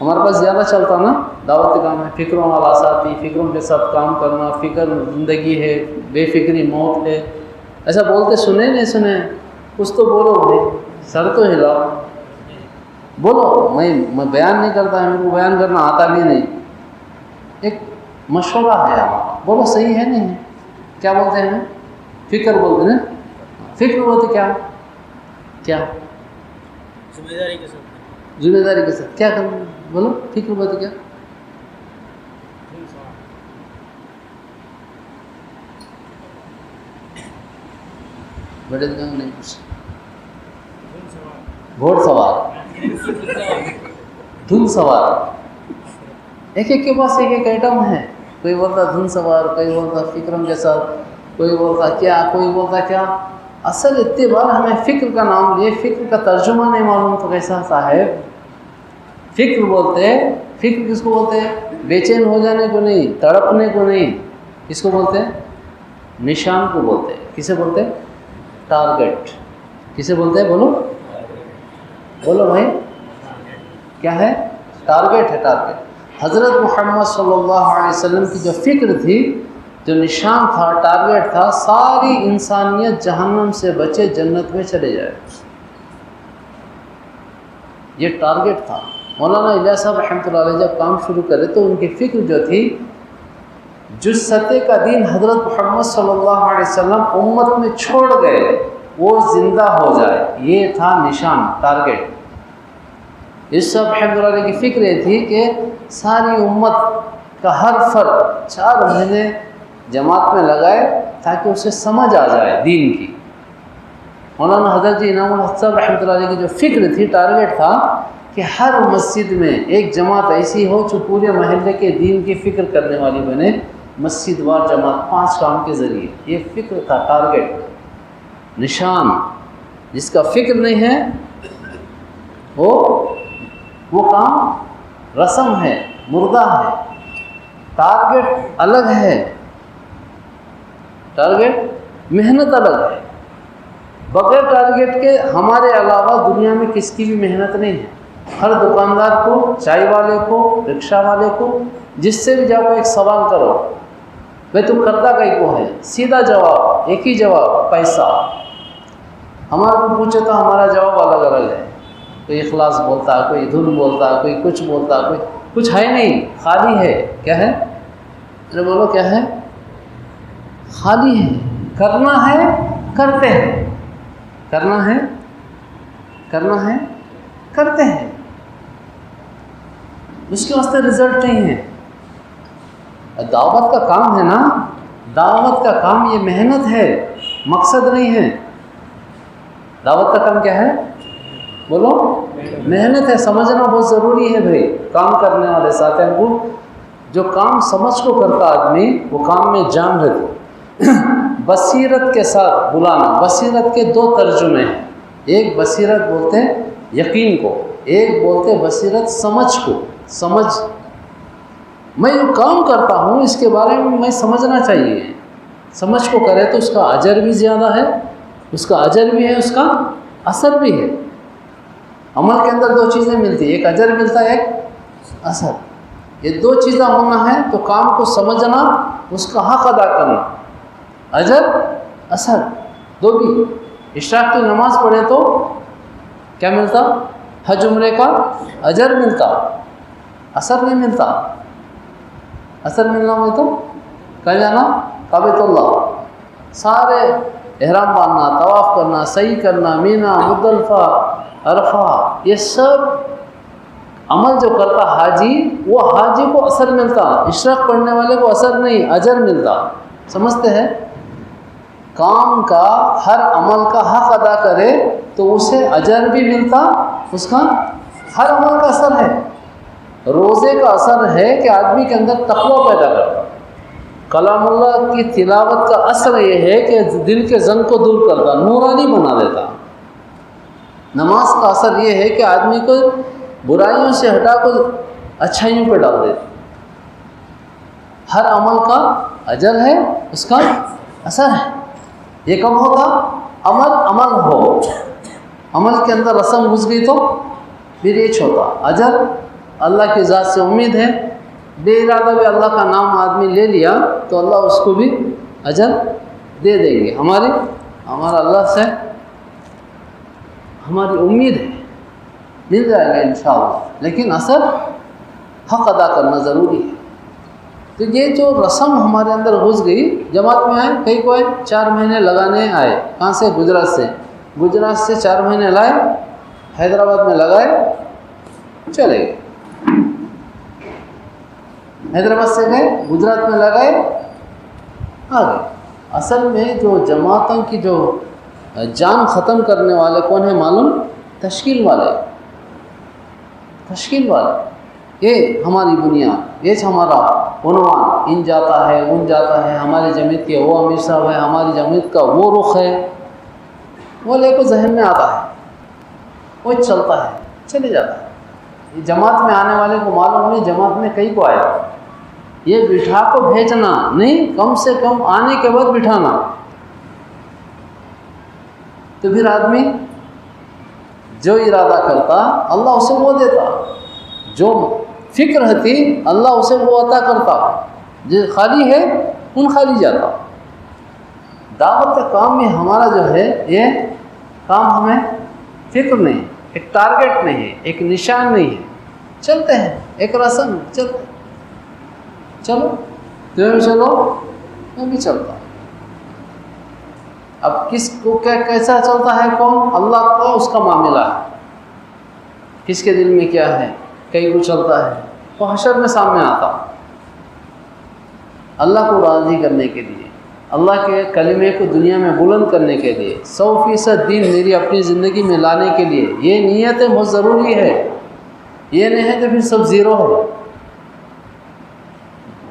Speaker 1: ہمارے پاس زیادہ چلتا نا دعوت کا کام ہے، فکروں والا ساتھی، فکروں کے ساتھ کام کرنا، فکر زندگی ہے، بے فکری موت ہے، ایسا بولتے سنے نہیں سنے؟ کچھ تو بولو بھائی، سر تو ہلاؤ، بولو، میں بیان نہیں کرتا ہے، میرے کو بیان کرنا آتا بھی نہیں، ایک مشورہ ہے ہمارا، بولو صحیح ہے نہیں ہے؟ کیا بولتے ہیں؟ فکر بولتے ہیں، فکر بولتے کیا ذمہ داری کے ساتھ کیا کرنا، بولو فکر بولتے کیا؟ بڑے دکان نہیں کچھ، گھوڑ سوار، دھن سوار، ایک کے پاس ایک آئٹم ہے، کوئی بولتا دھن سوار، کوئی بولتا فکروں کے ساتھ، کوئی بولتا کیا، کوئی بولتا کیا، اصل اتبار ہمیں فکر کا نام لیے، فکر کا ترجمہ نہیں معلوم تو کیسا صاحب؟ فکر بولتے ہیں، فکر کس کو بولتے ہیں؟ بے چین ہو جانے کو نہیں، تڑپنے کو نہیں، کس کو بولتے ہیں؟ نشان کو بولتے ہیں، کسے بولتے ہیں؟ ٹارگٹ، کسے بولتے ہیں؟ بولو بھائی کیا ہے؟ ٹارگٹ ہے، ٹارگٹ۔ حضرت محمد صلی اللہ علیہ وسلم کی جو فکر تھی، جو نشان تھا، ٹارگٹ تھا، ساری انسانیت جہنم سے بچے جنت میں چلے جائے، یہ ٹارگٹ تھا۔ مولانا الیاس صاحب رحمۃ اللہ علیہ جب کام شروع کرے تو ان کی فکر جو تھی، جس سطح کا دین حضرت محمد صلی اللہ علیہ وسلم امت میں چھوڑ گئے وہ زندہ ہو جائے، یہ تھا نشان، ٹارگٹ۔ اس سب رحمۃ اللہ علیہ کی فکر یہ تھی کہ ساری امت کا ہر فرد 4 مہینے جماعت میں لگائے تاکہ اسے سمجھ آ جائے دین کی۔ مولانا حضرت جی انعام الحق صاحب رحمۃ اللہ علیہ کی جو فکر تھی، ٹارگٹ تھا کہ ہر مسجد میں ایک جماعت ایسی ہو جو پورے محلے کے دین کی فکر کرنے والی بنے، مسجد وار جماعت 5 کام کے ذریعے، یہ فکر تھا، ٹارگٹ، نشان۔ جس کا فکر نہیں ہے وہ کام رسم ہے، مردہ ہے، ٹارگٹ الگ ہے، ٹارگٹ محنت الگ ہے۔ بغیر ٹارگٹ کے ہمارے علاوہ دنیا میں کس کی بھی محنت نہیں ہے۔ ہر دکاندار کو، چائے والے کو، رکشہ والے کو، جس سے بھی جاؤ ایک سوال کرو، بھائی تم کرتا کئی کو ہے؟ سیدھا جواب، ایک ہی جواب، پیسہ۔ ہمارے کو پوچھے تو ہمارا جواب الگ الگ ہے، کوئی اخلاص بولتا ہے، کوئی دھن بولتا ہے، کوئی کچھ بولتا ہے، کوئی کچھ ہے نہیں، خالی ہے۔ کیا ہے؟ ارے بولو کیا ہے؟ خالی ہے۔ کرنا ہے کرتے ہیں، کرنا ہے کرتے ہیں، اس کے واسطے رزلٹ نہیں ہے۔ دعوت کا کام ہے نا، دعوت کا کام یہ محنت ہے، مقصد نہیں ہے۔ دعوت کا کام کیا ہے؟ بولو، محنت ہے۔ سمجھنا بہت ضروری ہے بھائی۔ کام کرنے والے ساتھیوں کو، جو کام سمجھ کو کرتا آدمی، وہ کام میں جان رہتی۔ بصیرت کے ساتھ بلانا، بصیرت کے دو ترجمے ہیں۔ ایک بصیرت بولتے ہیں یقین کو، ایک بولتے ہیں بصیرت سمجھ کو۔ سمجھ، میں جو کام کرتا ہوں اس کے بارے میں سمجھنا چاہیے۔ سمجھ کو کرے تو اس کا اجر بھی زیادہ ہے، اس کا اجر بھی ہے، اس کا اثر بھی ہے۔ عمل کے اندر دو چیزیں ملتی ہیں، ایک اجر ملتا ہے، ایک اثر۔ یہ دو چیزیں ہونا ہے تو کام کو سمجھنا، اس کا حق ادا کرنا، اجر اثر دو بھی۔ اشراق کی نماز پڑھے تو کیا ملتا؟ حج عمرے کا اجر ملتا، اثر نہیں ملتا۔ اثر ملنا ہو تو کہاں جانا؟ کعبۃ اللہ، سارے احرام باندھنا، طواف کرنا، سعی کرنا، مینا، مزدلفہ، عرفہ، یہ سب عمل جو کرتا حاجی، وہ حاجی کو اثر ملتا، اشراق پڑھنے والے کو اثر نہیں، اجر ملتا۔ سمجھتے ہیں؟ کام کا، ہر عمل کا حق ادا کرے تو اسے اجر بھی ملتا، اس کا ہر عمل کا اثر ہے۔ روزے کا اثر ہے کہ آدمی کے اندر تقویٰ پیدا کرتا، کلام اللہ کی تلاوت کا اثر یہ ہے کہ دل کے زنگ کو دور کرتا، نورانی بنا دیتا۔ نماز کا اثر یہ ہے کہ آدمی کو برائیوں سے ہٹا کر اچھائیوں پہ ڈال دیتا۔ ہر عمل کا اجر ہے، اس کا اثر ہے۔ یہ کب ہوتا؟ عمل ہو، عمل کے اندر رسم گھس گئی تو پھر یہ ہوتا اجر۔ اللہ کی ذات سے امید ہے، بے ارادہ بھی اللہ کا نام آدمی لے لیا تو اللہ اس کو بھی اجر دے دیں گے۔ ہمارا اللہ سے ہماری امید ہے، مل جائے گا انشاءاللہ، لیکن اثر حق ادا کرنا ضروری ہے۔ تو یہ جو رسم ہمارے اندر گھس گئی، جماعت میں آئے، کئی کو آئے 4 مہینے لگانے آئے، کہاں سے؟ گجرات سے 4 مہینے لائے، حیدرآباد میں لگائے، چلے گئے۔ حیدرآباد سے گئے، گجرات میں لگائے، آ گئے۔ اصل میں جو جماعتوں کی جو جان ختم کرنے والے کون ہیں معلوم؟ تشکیل والے۔ یہ ہماری بنیاد، یہ ہمارا عنوان، ان جاتا ہے، ان جاتا ہے، ہماری جمعیت کے وہ امیر صاحب ہے، ہماری جمعیت کا وہ رخ ہے، وہ لے کو ذہن میں آتا ہے، وہ چلتا ہے، چلے جاتا ہے۔ یہ جماعت میں آنے والے کو معلوم نہیں جماعت میں کئی کو آیا، یہ بٹھا کو بھیجنا نہیں، کم سے کم آنے کے بعد بٹھانا، تو پھر آدمی جو ارادہ کرتا اللہ اسے وہ دیتا، جو فکر رہتی اللہ اسے وہ عطا کرتا، جو خالی ہے ان خالی جاتا۔ دعوت کا کام میں ہمارا جو ہے یہ کام ہمیں فکر نہیں، ایک ٹارگٹ نہیں ہے، ایک نشان نہیں ہے، چلتے ہیں ایک رسم، چلتے چلو تمہیں بھی چلو میں بھی چلتا ہوں۔ اب کس کو کیسا چلتا ہے کون؟ اللہ کا اس کا معاملہ ہے، کس کے دل میں کیا ہے، کئی کو چلتا ہے تو حشر میں سامنے آتا، اللہ کو راضی کرنے کے لیے، اللہ کے کلمے کو دنیا میں بلند کرنے کے لیے، 100% دین میری اپنی زندگی میں لانے کے لیے، یہ نیتیں بہت ضروری ہے۔ یہ نہیں ہے تو پھر سب زیرو ہے۔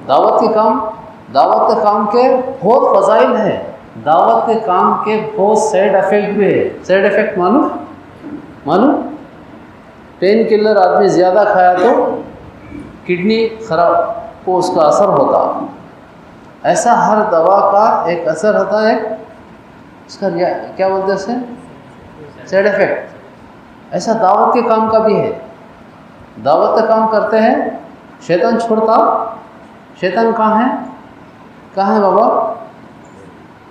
Speaker 1: دعوت کا کام کے بہت فضائل ہیں، دعوت کے کام کے بہت سائڈ افیکٹ بھی ہے. سائڈ افیکٹ معلوم پین کلر آدمی زیادہ کھایا تو کڈنی خراب کو اس کا اثر ہوتا. ایسا ہر دوا کا ایک اثر ہوتا ہے, اس کا کیا بولتے ہیں اسے, سائڈ افیکٹ. ایسا دعوت کے کام کا بھی ہے. دعوت کا کام کرتے ہیں, شیطان چھوڑتا. شیطان کہاں ہے بابا؟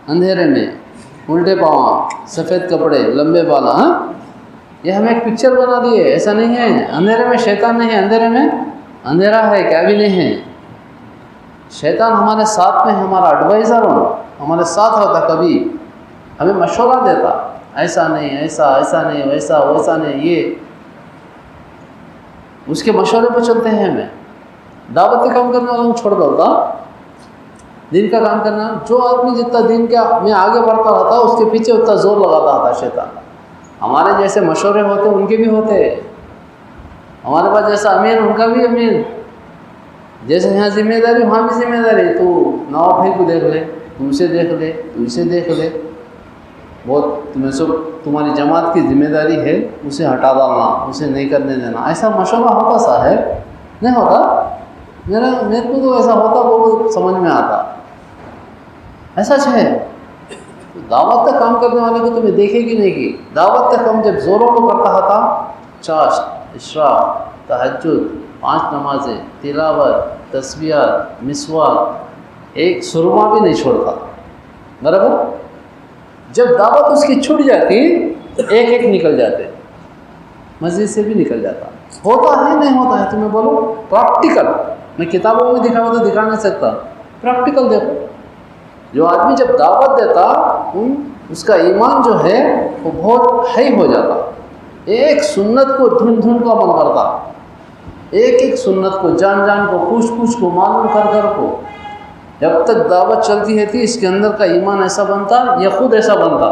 Speaker 1: اندھیرے میں, الٹے پاؤں, سفید کپڑے, لمبے بالا. ہاں, یہ ہم ایک پکچر بنا دیے. ایسا نہیں ہے. اندھیرے میں شیطان نہیں ہے. اندھیرے میں اندھیرا ہے, کیا بھی نہیں ہے. شیطان ہمارے ساتھ میں, ہمارا ایڈوائزر ہمارے ساتھ ہوتا. کبھی ہمیں مشورہ دیتا, ایسا نہیں, ایسا نہیں, ویسا نہیں. یہ اس کے مشورے پہ چلتے ہیں. ہمیں دعوت کا کام کرنا ہم چھوڑ دیتا. دین کا کام کرنا, جو آدمی جتنا دین کا میں آگے بڑھتا رہتا اس کے پیچھے اتنا زور لگاتا تھا شیطان. ہمارے جیسے مشورے ہوتے ان کے بھی ہوتے, ہمارے پاس جیسا امیر ان کا بھی امیر, جیسے یہاں ذمہ داری وہاں بھی ذمہ داری. تو نواب بھائی کو دیکھ لے, تو اسے دیکھ لے, تو اسے دیکھ لے. بہت تمہیں سب تمہاری جماعت کی ذمہ داری ہے, اسے ہٹا ڈالنا, اسے نہیں کرنے دینا. ایسا مشورہ ہوتا صاحب, نہیں ہوتا. میرے کو تو ایسا ہوتا, وہ سمجھ میں آتا. ایسا ہے. دعوت کا کام کرنے والے کو تمہیں دیکھے گی نہیں کی. دعوت کا کام جب زوروں کو کرتا تھا, چاشت, اشراق, تہجد, 5 نمازیں, تلاوت, تسبیحات, مسواک, ایک سرما بھی نہیں چھوڑتا. برابر. جب دعوت اس کی چھوٹ جاتی, ایک نکل جاتے, مسجد سے بھی نکل جاتا. ہوتا ہے نہیں ہوتا ہے؟ تمہیں بولو پریکٹیکل. میں کتابوں میں دکھاؤں تو دکھا نہیں سکتا. پریکٹیکل دیکھو. جو آدمی جب دعوت دیتا, اس کا ایمان جو ہے وہ بہت ہائی ہو جاتا. ایک سنت کو ڈھونڈ کو عمل کرتا, ایک سنت کو, جان کو, پوچھ کو, معلوم کر کو. جب تک دعوت چلتی ہے تھی, اس کے اندر کا ایمان ایسا بنتا, یہ خود ایسا بنتا,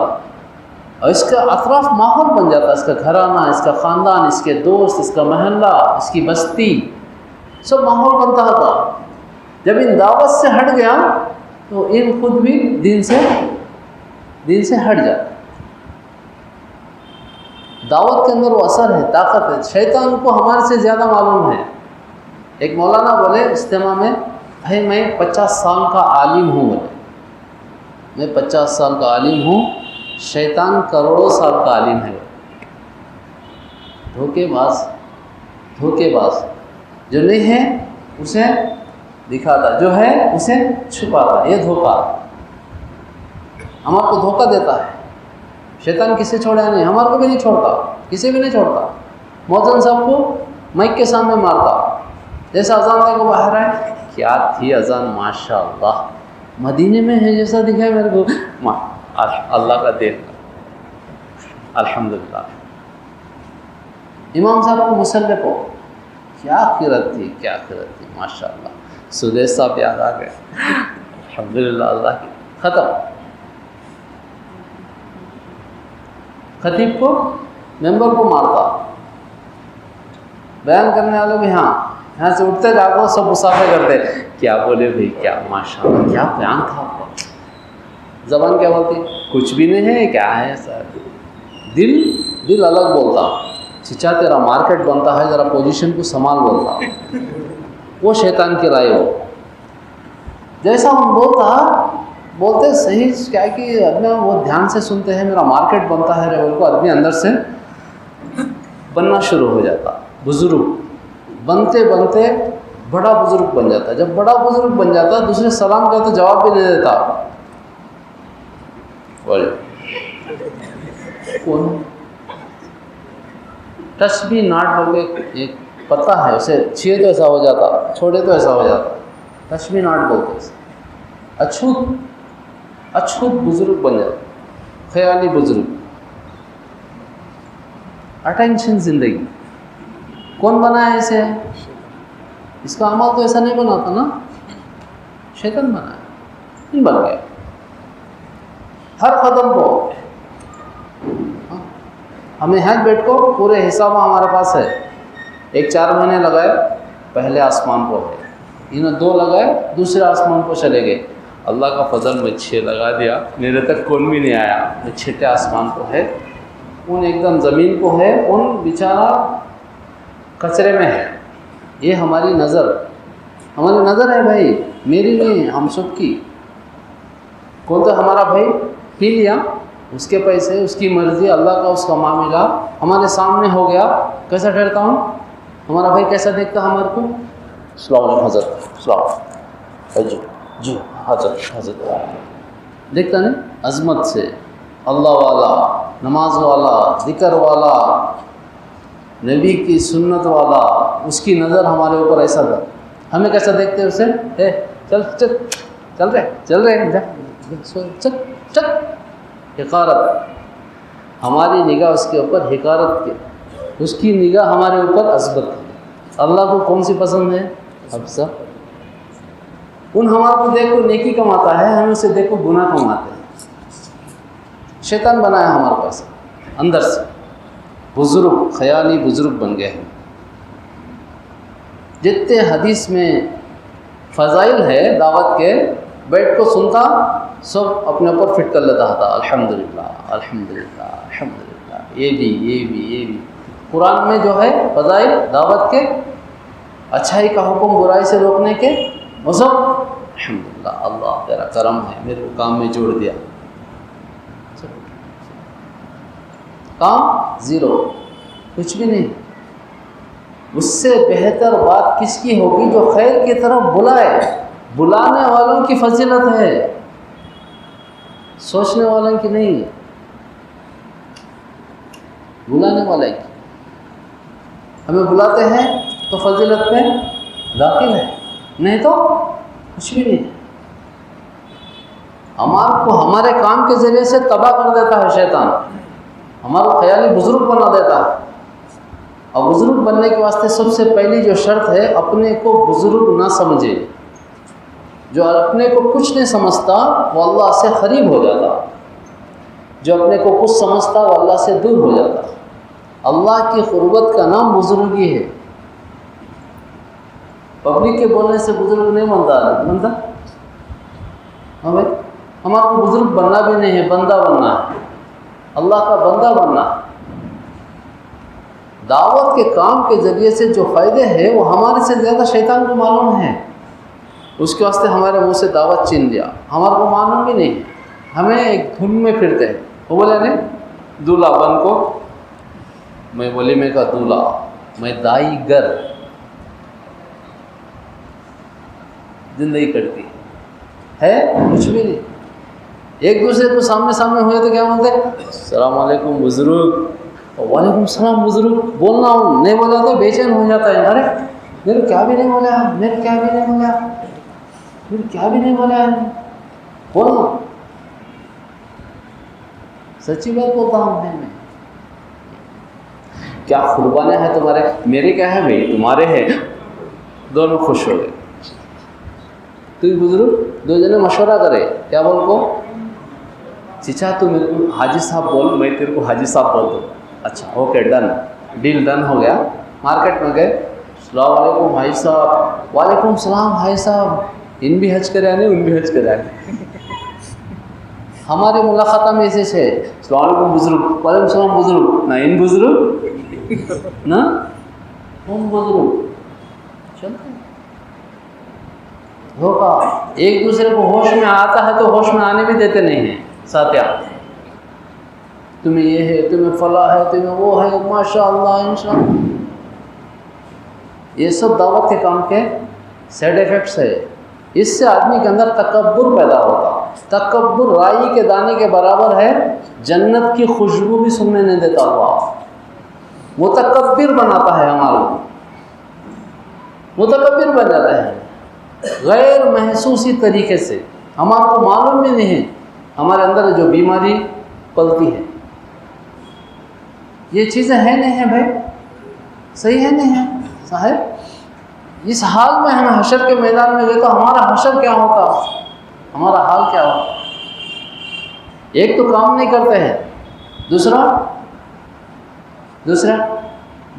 Speaker 1: اور اس کا اطراف ماحول بن جاتا. اس کا گھرانہ, اس کا خاندان, اس کے دوست, اس کا محلہ, اس کی بستی, سب ماحول بنتا تھا. جب ان دعوت سے ہٹ گیا تو ان خود بھی دین سے ہٹ جاتا. دعوت کے اندر وہ اثر ہے, طاقت ہے. شیطان کو ہمارے سے زیادہ معلوم ہے. ایک مولانا بولے اجتماع میں, میں 50 سال کا عالم ہوں. بولے میں 50 سال کا عالم ہوں, شیطان کروڑوں سال کا عالم ہے. دھوکے باز جو نہیں ہے اسے دکھاتا, جو ہے اسے چھپاتا. یہ دھوکہ ہمارے کو دھوکہ دیتا ہے. شیطان کسے چھوڑا نہیں, ہمارے کو بھی نہیں چھوڑتا, کسی بھی نہیں چھوڑتا. مؤذن صاحب کو مائک کے سامنے مارتا, جیسا اذان دے کو باہر آئے, کیا تھی اذان, ماشاء اللہ, مدینے میں ہے جیسا دکھائے میرے کو, اللہ کا دین, الحمدللہ. امام صاحب کو مصلی کو, کیا قرت تھی, ماشاء اللہ. سدیش صاحب یاد آ گئے, الحمدللہ, اللہ کی. ختم. خطیب کو, ممبر کو مارتا. بیان کرنے والے بھی یہاں سے اٹھتے جاگو, سب مسافر کرتے, کیا بولے بھائی, کیا ماشاء اللہ, کیا بیان تھا آپ کا. زبان کیا بولتی, کچھ بھی نہیں ہے, کیا ہے سر. دل الگ بولتا. چچا تیرا مارکیٹ بنتا ہے, ذرا پوزیشن کو سنبھال بولتا. وہ شیطان کی رائے ہو. جیسا ہم بولتے صحیح, کیا کہ آدمی وہ دھیان سے سنتے ہیں, میرا مارکیٹ بنتا ہے رے, کو آدمی اندر سے بننا شروع ہو جاتا. بزرگ بنتے بڑا بزرگ بن جاتا. جب بڑا بزرگ بن جاتا, دوسرے سلام کرتے جواب بھی نہیں دیتا. کون ٹچ بھی ناٹ بول کے ایک پتہ ہے, اسے چھیے تو ایسا ہو جاتا, چھوڑے تو ایسا ہو جاتا. ٹچ بھی ناٹ بولتے اسے. اچھوت بزرگ بن جاتا, خیالی بزرگ. اٹینشن زندگی کون بنایا اسے؟ اس کا عمل تو ایسا نہیں بنا تھا نا, شیطان بنایا, بن گیا. ہر قدم کو ہمیں ہیڈ بیٹ کو پورے حساب ہمارے پاس ہے. ایک 4 مہینے لگائے, پہلے آسمان کو ہے, 2 لگائے, دوسرے آسمان کو چلے گئے. اللہ کا فضل میں 6 لگا دیا، میرے تک کون بھی نہیں آیا، میں 6 آسمان کو ہے، ان ایک دم زمین کو ہے، ان بیچارہ کچرے میں ہے۔ یہ ہماری نظر ہے بھائی، میری نہیں، ہم سب کی۔ کون تو ہمارا بھائی پی لیا، اس کے پیسے، اس کی مرضی، اللہ کا اس کا معاملہ ہمارے سامنے ہو گیا، کیسا ٹھہرتا ہوں؟ ہمارا بھائی کیسا دیکھتا ہمارے کو؟ السلام علیکم حضرت، السلام، جی حضرت، دیکھتا نہیں عظمت سے، اللہ والا، نماز والا، ذکر والا، نبی کی سنت والا، اس کی نظر ہمارے اوپر ایسا تھا۔ ہمیں کیسا دیکھتے اسے؟ چل رہے چل، حقارت، ہماری نگاہ اس کے اوپر حقارت کی، اس کی نگاہ ہمارے اوپر عظمت ہے۔ اللہ کو کون سی پسند ہے؟ حفصہ۔ ان ہمارے کو دیکھو نیکی کماتا ہے، ہم اسے دیکھو گناہ کماتے ہیں۔ شیطان بنایا ہمارے پاس اندر سے، بزرگ، خیالی بزرگ بن گئے ہیں۔ جتنے حدیث میں فضائل ہے دعوت کے، بیٹھ کو سنتا، سب اپنے اوپر فٹ کر لیتا تھا، الحمدللہ الحمدللہ الحمدللہ، یہ بھی قرآن میں جو ہے فضائل دعوت کے، اچھائی کا حکم، برائی سے روکنے کے، وہ سب الحمدللہ، اللہ تیرا کرم ہے، میرے کو کام میں جوڑ دیا۔ کام زیرو، کچھ بھی نہیں۔ اس سے بہتر بات کس کی ہوگی جو خیر کی طرف بلائے؟ بلانے والوں کی فضیلت ہے، سوچنے والوں کی نہیں، بلانے والے کی۔ ہمیں بلاتے ہیں تو فضیلت میں داخل ہے، نہیں تو کچھ بھی نہیں۔ ہمارے کو ہمارے کام کے ذریعے سے تباہ کر دیتا ہے شیطان، ہمارا خیالی بزرگ بنا دیتا ہے۔ اور بزرگ بننے کے واسطے سب سے پہلی جو شرط ہے، اپنے کو بزرگ نہ سمجھے۔ جو اپنے کو کچھ نہیں سمجھتا وہ اللہ سے قریب ہو جاتا، جو اپنے کو کچھ سمجھتا وہ اللہ سے دور ہو جاتا۔ اللہ کی قربت کا نام بزرگی ہے۔ پبلک کے بولنے سے بزرگ نہیں بنتا، ہمارا کو بزرگ بننا بھی نہیں ہے، بندہ بننا ہے، اللہ کا بندہ بننا۔ دعوت کے کام کے ذریعے سے جو فائدے ہیں وہ ہمارے سے زیادہ شیطان کو معلوم ہے، اس کے واسطے ہمارے منہ سے دعوت چھین لیا، ہمارے کو معلوم بھی نہیں، ہمیں ایک دھن میں پھرتے ہیں۔ وہ بولے نہیں دولہا بن کو، میں ولیمے کا دولہا، میں دائی گر، زندگی کٹتی ہے کچھ بھی نہیں۔ ایک دوسرے کو سامنے ہوئے تو کیا بولتے؟ السلام علیکم بزرگ، وعلیکم السلام بزرگ، بولنا ہوں، نہیں بولا تو بے چین ہو جاتا ہے، ارے میرے کیا بھی نہیں بولا، بولنا۔ سچی بات بولتا ہوں میں، کیا قربانیں ہیں تمہارے؟ میرے کیا ہے بھائی، تمہارے ہیں، دونوں خوش ہو گئے۔ تو بزرگ دو جنے مشورہ کرے، کیا بول کو؟ چچا تو میرے کو حاجی صاحب بول، میں تیرے کو حاجی صاحب بول دوں۔ اچھا اوکے ڈن، ڈیل ڈن ہو گیا۔ مارکیٹ میں گئے، السلام علیکم بھائی صاحب، وعلیکم السلام بھائی صاحب، ان بھی حج کرے آنے، ان بھی حج کرے آنے۔ ہمارے ملاقات میں ایسے سے السلام علیکم بزرگ، وعلیکم السلام بزرگ، نہ ان بزرگ نہ ان بزرگ، چلتے دھوکا۔ ایک دوسرے کو ہوش میں آتا ہے تو ہوش میں آنے بھی دیتے نہیں ہیں، ساتھیہ تمہیں یہ ہے، تمہیں فلاں ہے، تمہیں وہ ہے، ماشاء اللہ انشاءاللہ۔ یہ سب دعوت کے کام کے سائیڈ ایفیکٹس ہے۔ اس سے آدمی کے اندر تکبر پیدا ہوتا۔ تکبر رائی کے دانے کے برابر ہے، جنت کی خوشبو بھی سننے نہیں دیتا اللہ۔ متکبر بناتا ہے ہمارا، متکبر بن جاتا ہے غیر محسوسی طریقے سے، ہمارا کو معلوم بھی نہیں ہے ہمارے اندر جو بیماری پلتی ہے۔ یہ چیزیں ہیں نہیں ہیں بھائی، صحیح ہے نہیں ہے صاحب؟ اس حال میں ہم حشر کے میدان میں گئے تو ہمارا حشر کیا ہوتا، ہمارا حال کیا ہوتا؟ ایک تو کام نہیں کرتے ہیں،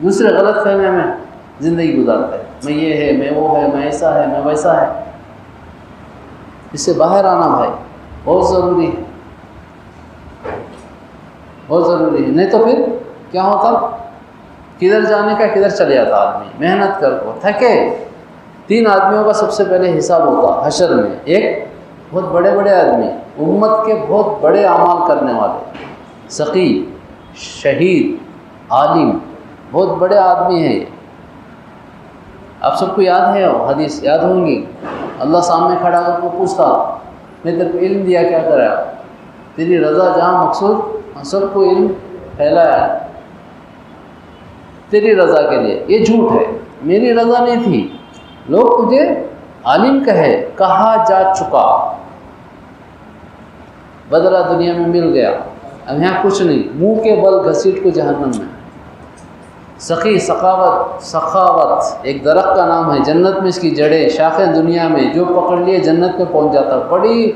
Speaker 1: دوسرے غلط فہمی میں زندگی گزارتے ہیں، میں یہ ہے، میں وہ ہے، میں ایسا ہے، میں ویسا ہے۔ اس سے باہر آنا بھائی بہت ضروری ہے، بہت ضروری ہے، نہیں تو پھر کیا ہوتا، کدھر جانے کا کدھر چلے جاتا آدمی، محنت کر کو تھکے۔ 3 آدمیوں کا سب سے پہلے حساب ہوتا حشر میں، ایک بہت بڑے بڑے آدمی، امت کے بہت بڑے اعمال کرنے والے، سقی، شہید، عالم، بہت بڑے آدمی ہیں یہ۔ آپ سب کو یاد ہے وہ حدیث، یاد ہوں گی، اللہ سامنے کھڑا کر کو پوچھتا میں تیرے کو علم دیا کیا کرا، تیری رضا جہاں مقصود، سب کو علم پھیلایا تیری رضا کے لیے، یہ جھوٹ ہے، میری رضا نہیں تھی، لوگ تجھے عالم کہا جا چکا، بدلہ دنیا میں مل گیا، اب یہاں کچھ نہیں، منہ کے بل گھسیٹ کو جہنم میں۔ سخی، سخاوت ایک درخت کا نام ہے، جنت میں اس کی جڑیں شاخیں، دنیا میں جو پکڑ لیے جنت میں پہنچ جاتا، بڑی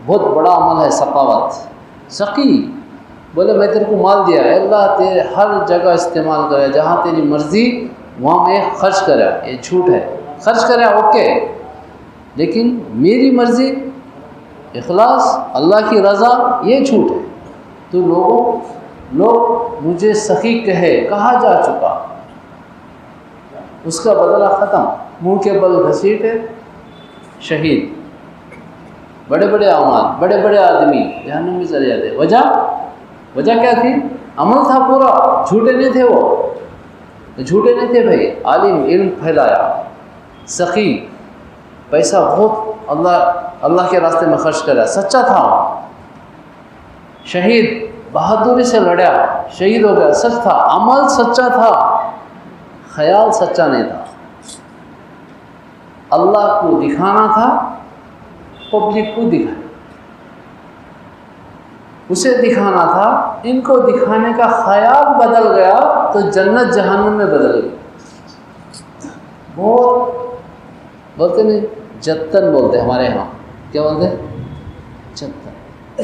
Speaker 1: بہت بڑا عمل ہے سخاوت۔ سخی بولے میں تیرے کو مال دیا ہے، اللہ تیرے ہر جگہ استعمال کرے، جہاں تیری مرضی وہاں میں خرچ کرا، یہ جھوٹ ہے، خرچ کرا اوکے، لیکن میری مرضی، اخلاص، اللہ کی رضا، یہ جھوٹ ہے۔ تو لوگ مجھے سخی کہا جا چکا، اس کا بدلہ ختم، منہ کے بل گھسیٹے، شہید، بڑے بڑے اعمال، بڑے بڑے آدمی جہنم میں چلے جاتے۔ وجہ کیا تھی؟ عمل تھا پورا، جھوٹے نہیں تھے، وہ جھوٹے نہیں تھے بھائی، عالم، علم پھیلایا، سخی، پیسہ بہت اللہ کے راستے میں خرچ کرا، سچا تھا، شہید، بہادری سے لڑا، شہید ہو گیا، سچ تھا، عمل سچا تھا، خیال سچا نہیں تھا، اللہ کو دکھانا تھا، پبلک کو دکھانا، اسے دکھانا تھا، ان کو دکھانے کا خیال بدل گیا تو جنت جہنم میں بدل گئی۔ بہت بولتے نہیں، جتن بولتے ہمارے ہاں، کیا بولتے؟ جتن،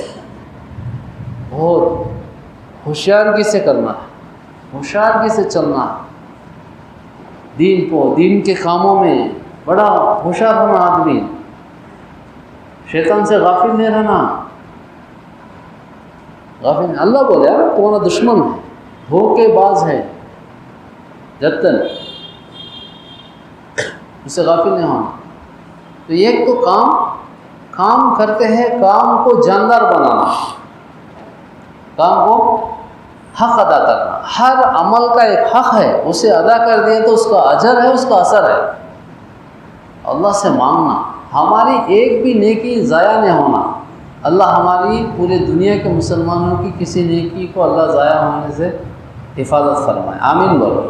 Speaker 1: بہت ہوشیارگی سے کرنا ہے، ہوشیارگی سے چلنا ہے، دین کے کاموں میں بڑا ہوشیار ہونا، آدمی شیطان سے غافل نہیں رہنا، غافل نہیں۔ اللہ بولے یار تمہارا دشمن ہے، دھوکے باز ہے، جتن، اس سے غافل نہیں ہونا۔ تو ایک تو کام کرتے ہیں، کام کو جاندار بنانا، کام کو حق ادا کرنا، ہر عمل کا ایک حق ہے، اسے ادا کر دیں تو اس کا اجر ہے، اس کا اثر ہے، اللہ سے مانگنا، ہماری ایک بھی نیکی ضائع نہیں ہونا، اللہ ہماری پورے دنیا کے مسلمانوں کی کسی نیکی کو اللہ ضائع ہونے سے حفاظت فرمائے، آمین بولو۔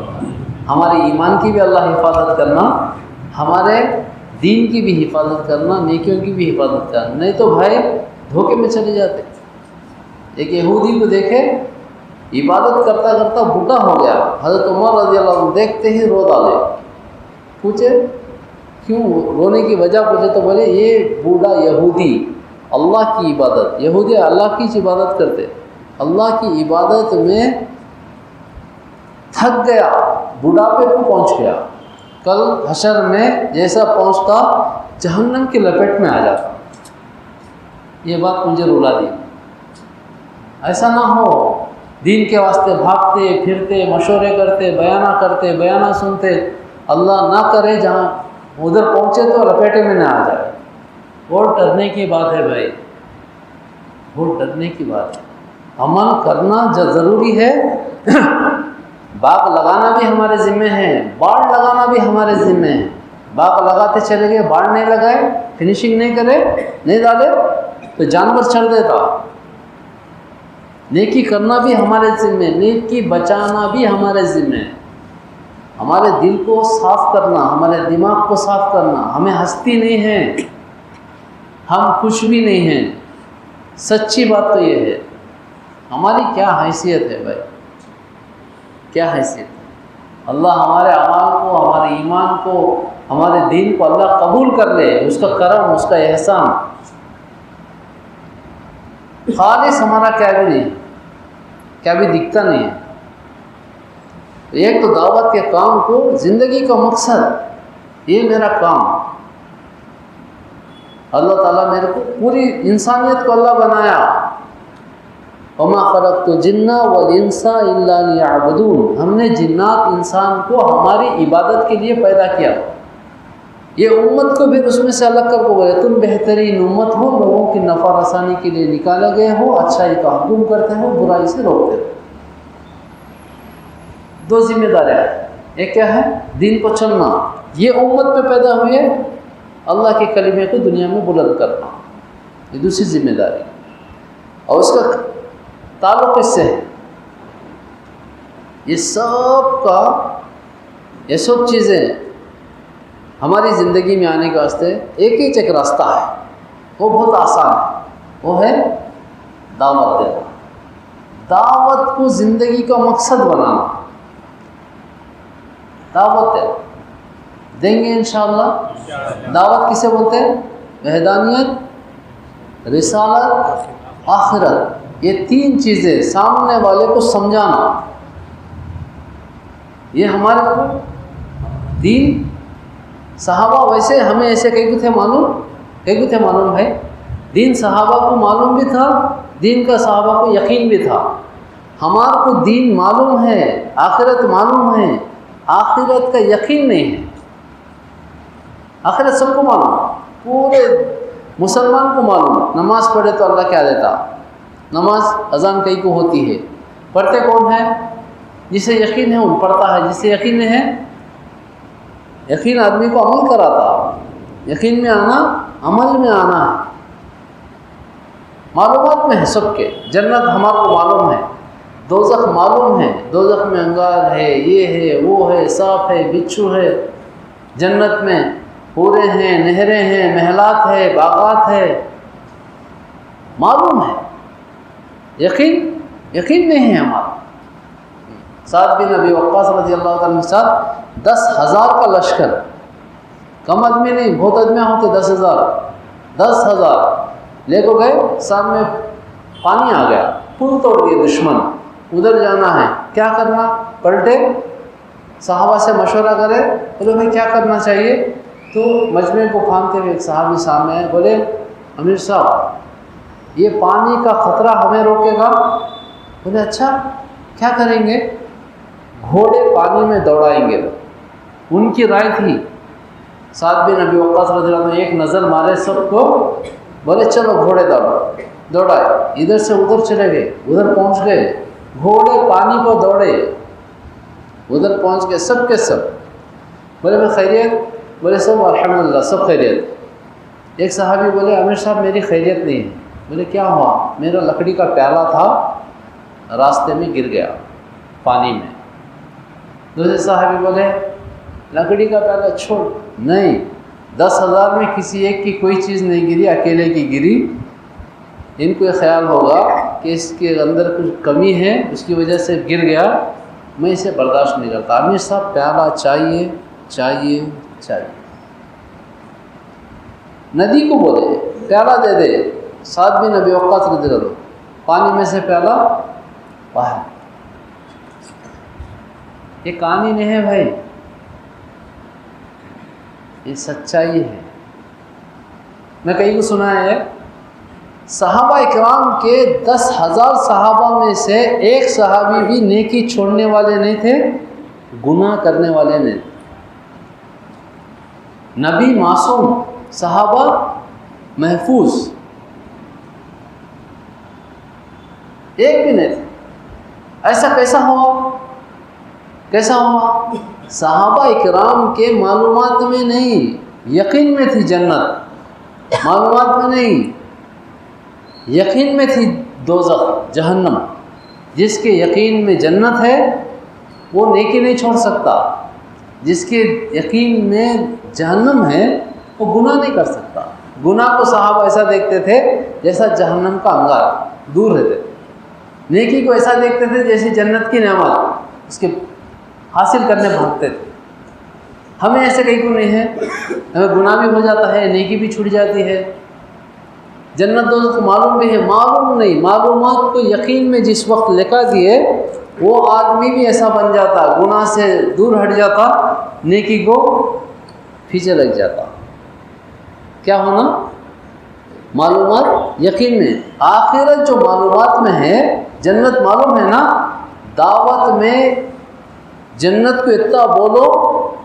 Speaker 1: ہمارے ایمان کی بھی اللہ حفاظت کرنا، ہمارے دین کی بھی حفاظت کرنا، نیکیوں کی بھی حفاظت کرنا، نہیں تو بھائی دھوکے میں چلے جاتے۔ ایک یہودی کو دیکھے عبادت کرتا کرتا بوڑھا ہو گیا، حضرت عمر رضی اللہ عنہ دیکھتے ہی رو ڈالے، پوچھے کیوں، رونے کی وجہ پوچھے تو بولے یہ بوڑھا یہودی اللہ کی عبادت، یہودی اللہ کی عبادت کرتے، اللہ کی عبادت میں تھک گیا، بڑھاپے کو پہنچ گیا، کل حشر میں جیسا پہنچتا جہنم کی لپیٹ میں آ جاتا۔ یہ بات مجھے رلا دی، ایسا نہ ہو، دین کے واسطے بھاگتے پھرتے، مشورے کرتے، بیانہ سنتے، اللہ نہ کرے جہاں ادھر پہنچے تو لپیٹے میں نہ آ جائے۔ بہت ڈرنے کی بات ہے بھائی، بہت ڈرنے کی بات ہے، عمل کرنا ضروری ہے، باغ لگانا بھی ہمارے ذمہ ہے، باڑ لگانا بھی ہمارے ذمہ ہے، باغ لگاتے چلے گئے، باڑ نہیں لگائے، فنیشنگ نہیں کرے، نہیں ڈالے تو جانور چڑھ دیتا۔ نیکی کرنا بھی ہمارے ذمہ ہے، نیکی بچانا بھی ہمارے ذمہ ہے، ہمارے دل کو صاف کرنا، ہمارے دماغ کو صاف کرنا، ہمیں ہستی نہیں ہے، ہم کچھ بھی نہیں ہیں، سچی بات تو یہ ہے، ہماری کیا حیثیت ہے بھائی، کیا حیثیت ہے، اللہ ہمارے اعمال کو، ہمارے ایمان کو، ہمارے دین کو اللہ قبول کر لے، اس کا کرم، اس کا احسان، خالص ہمارا کیا بھی نہیں، کیا بھی دکھتا نہیں ہے۔ ایک تو دعوت کے کام کو زندگی کا مقصد، یہ میرا کام، اللہ تعالیٰ میرے کو پوری انسانیت کو اللہ بنایا، وما خلقت الجن والانس الا ليعبدون، ہم نے جنات انسان کو ہماری عبادت کے لیے پیدا کیا۔ یہ امت کو پھر اس میں سے الگ کر کے بولے تم بہترین امت ہو، لوگوں کی نفع رسانی کے لیے نکالے گئے ہو، اچھائی کا حکم کرتے ہو، برائی سے روکتے ہو۔ دو ذمہ داریاں، ایک کیا ہے؟ دین کو چلنا، یہ امت پہ پیدا ہوئے اللہ کے کلمے کو دنیا میں بلند کرنا، یہ دوسری ذمہ داری، اور اس کا تعلق اس سے ہے۔ یہ سب چیزیں ہماری زندگی میں آنے کے واسطے ایک راستہ ہے، وہ بہت آسان ہے، وہ ہے دعوت دینا، دعوت کو زندگی کا مقصد بنانا، دعوت دیں گے انشاءاللہ۔ دعوت کسے بولتے ہیں؟ وحدانیت، رسالت، آخرت، یہ تین چیزیں سامنے والے کو سمجھانا، یہ ہمارے کو دین صحابہ ویسے ہمیں ایسے کئی کو تھے معلوم ہے، دین صحابہ کو معلوم بھی تھا، دین کا صحابہ کو یقین بھی تھا۔ ہمارے کو دین معلوم ہے، آخرت معلوم ہے، آخرت کا یقین نہیں ہے۔ آخرت سب کو معلوم، پورے مسلمان کو معلوم، نماز پڑھے تو اللہ کیا دیتا، نماز اذان کئی کو ہوتی ہے، پڑھتے کون ہے؟ جسے یقین ہے وہ پڑھتا ہے، جسے یقین نہیں ہے، یقین آدمی کو عمل کراتا، یقین میں آنا عمل میں آنا ہے۔ معلومات میں ہے سب کے، جنت ہمارے کو معلوم ہے، دوزخ معلوم ہے، دوزخ میں انگار ہے، یہ ہے، وہ ہے، سانپ ہے، بچھو ہے، جنت میں حوریں ہیں، نہریں ہیں، محلات ہے، باغات ہے، معلوم ہے، یقین نہیں ہے ہمارا۔ سعد بن ابی وقاص رضی اللہ تعالیٰ کے ساتھ 10,000 کا لشکر، کم آدمی نہیں، بہت آدمی ہوتے، 10,000 لے کو گئے، سامنے پانی آ گیا، پل توڑ دیے دشمن، ادھر جانا ہے، کیا کرنا؟ پلٹے، صحابہ سے مشورہ کرے، بولے بھائی کیا کرنا چاہیے؟ تو مجمع کو پھاندتے ہوئے ایک صحابی سامنے ہے، بولے امیر صاحب یہ پانی کا خطرہ ہمیں روکے گا؟ بولے اچھا کیا کریں گے؟ گھوڑے پانی میں دوڑائیں گے۔ ان کی رائے تھی، سعد بن ابی وقاص رضی اللہ عنہ ایک نظر مارے سب کو، بولے چلو گھوڑے دوڑائے، ادھر سے ادھر چلے گئے، ادھر پہنچ گئے، گھوڑے پانی کو دوڑے، ادھر پہنچ گئے سب کے سب۔ بولے میں خیریت؟ بولے سب الحمدللہ سب خیریت۔ ایک صحابی بولے امیر صاحب میری خیریت نہیں ہے۔ بولے کیا ہوا؟ میرا لکڑی کا پیالہ تھا، راستے میں گر گیا پانی میں۔ دوسرے صحابی بولے لکڑی کا پیالہ چھوڑ، نہیں 10,000 میں کسی ایک کی کوئی چیز نہیں گری، اکیلے کی گری۔ ان کو یہ خیال ہوگا کہ اس کے اندر کچھ کمی ہے، اس کی وجہ سے گر گیا، میں اسے برداشت نہیں کرتا۔ امیر صاحب پیالہ چاہیے چاہیے چاہیے۔ ندی کو بولے پیالہ دے دے، سعد بن ابی وقاص رضی اللہ عنہ پانی میں سے پیالہ باہر۔ یہ کہانی نہیں ہے بھائی، یہ سچائی ہے۔ میں کہیں کو سنا ہے صحابہ اکرام کے 10,000 صحابہ میں سے ایک صحابی بھی نیکی چھوڑنے والے نہیں تھے، گناہ کرنے والے نہیں تھے۔ نبی معصوم، صحابہ محفوظ، ایک بھی نہیں تھے۔ ایسا کیسا ہوا؟ صحابہ اکرام کے معلومات میں نہیں، یقین میں تھی جنت، معلومات میں نہیں، یقین میں تھی دوزخ جہنم۔ جس کے یقین میں جنت ہے وہ نیکی نہیں چھوڑ سکتا، جس کے یقین میں جہنم ہے وہ گناہ نہیں کر سکتا۔ گناہ کو صحابہ ایسا دیکھتے تھے جیسا جہنم کا انگار، دور رہتے تھے۔ نیکی کو ایسا دیکھتے تھے جیسی جنت کی نعمت، اس کے حاصل کرنے بھاگتے تھے۔ ہمیں ایسے کہیں کو نہیں ہے، ہمیں گناہ بھی ہو جاتا ہے، نیکی بھی چھوٹ جاتی ہے، جنت دوزخ کو معلوم بھی ہے، معلوم نہیں، معلومات کو یقین میں جس وقت لکھا دیے وہ آدمی بھی ایسا بن جاتا، گناہ سے دور ہٹ جاتا، نیکی کو پیچھے لگ جاتا۔ کیا ہونا؟ معلومات یقین میں. آخرت جو معلومات میں ہے، جنت معلوم ہے نا، دعوت میں جنت کو اتنا بولو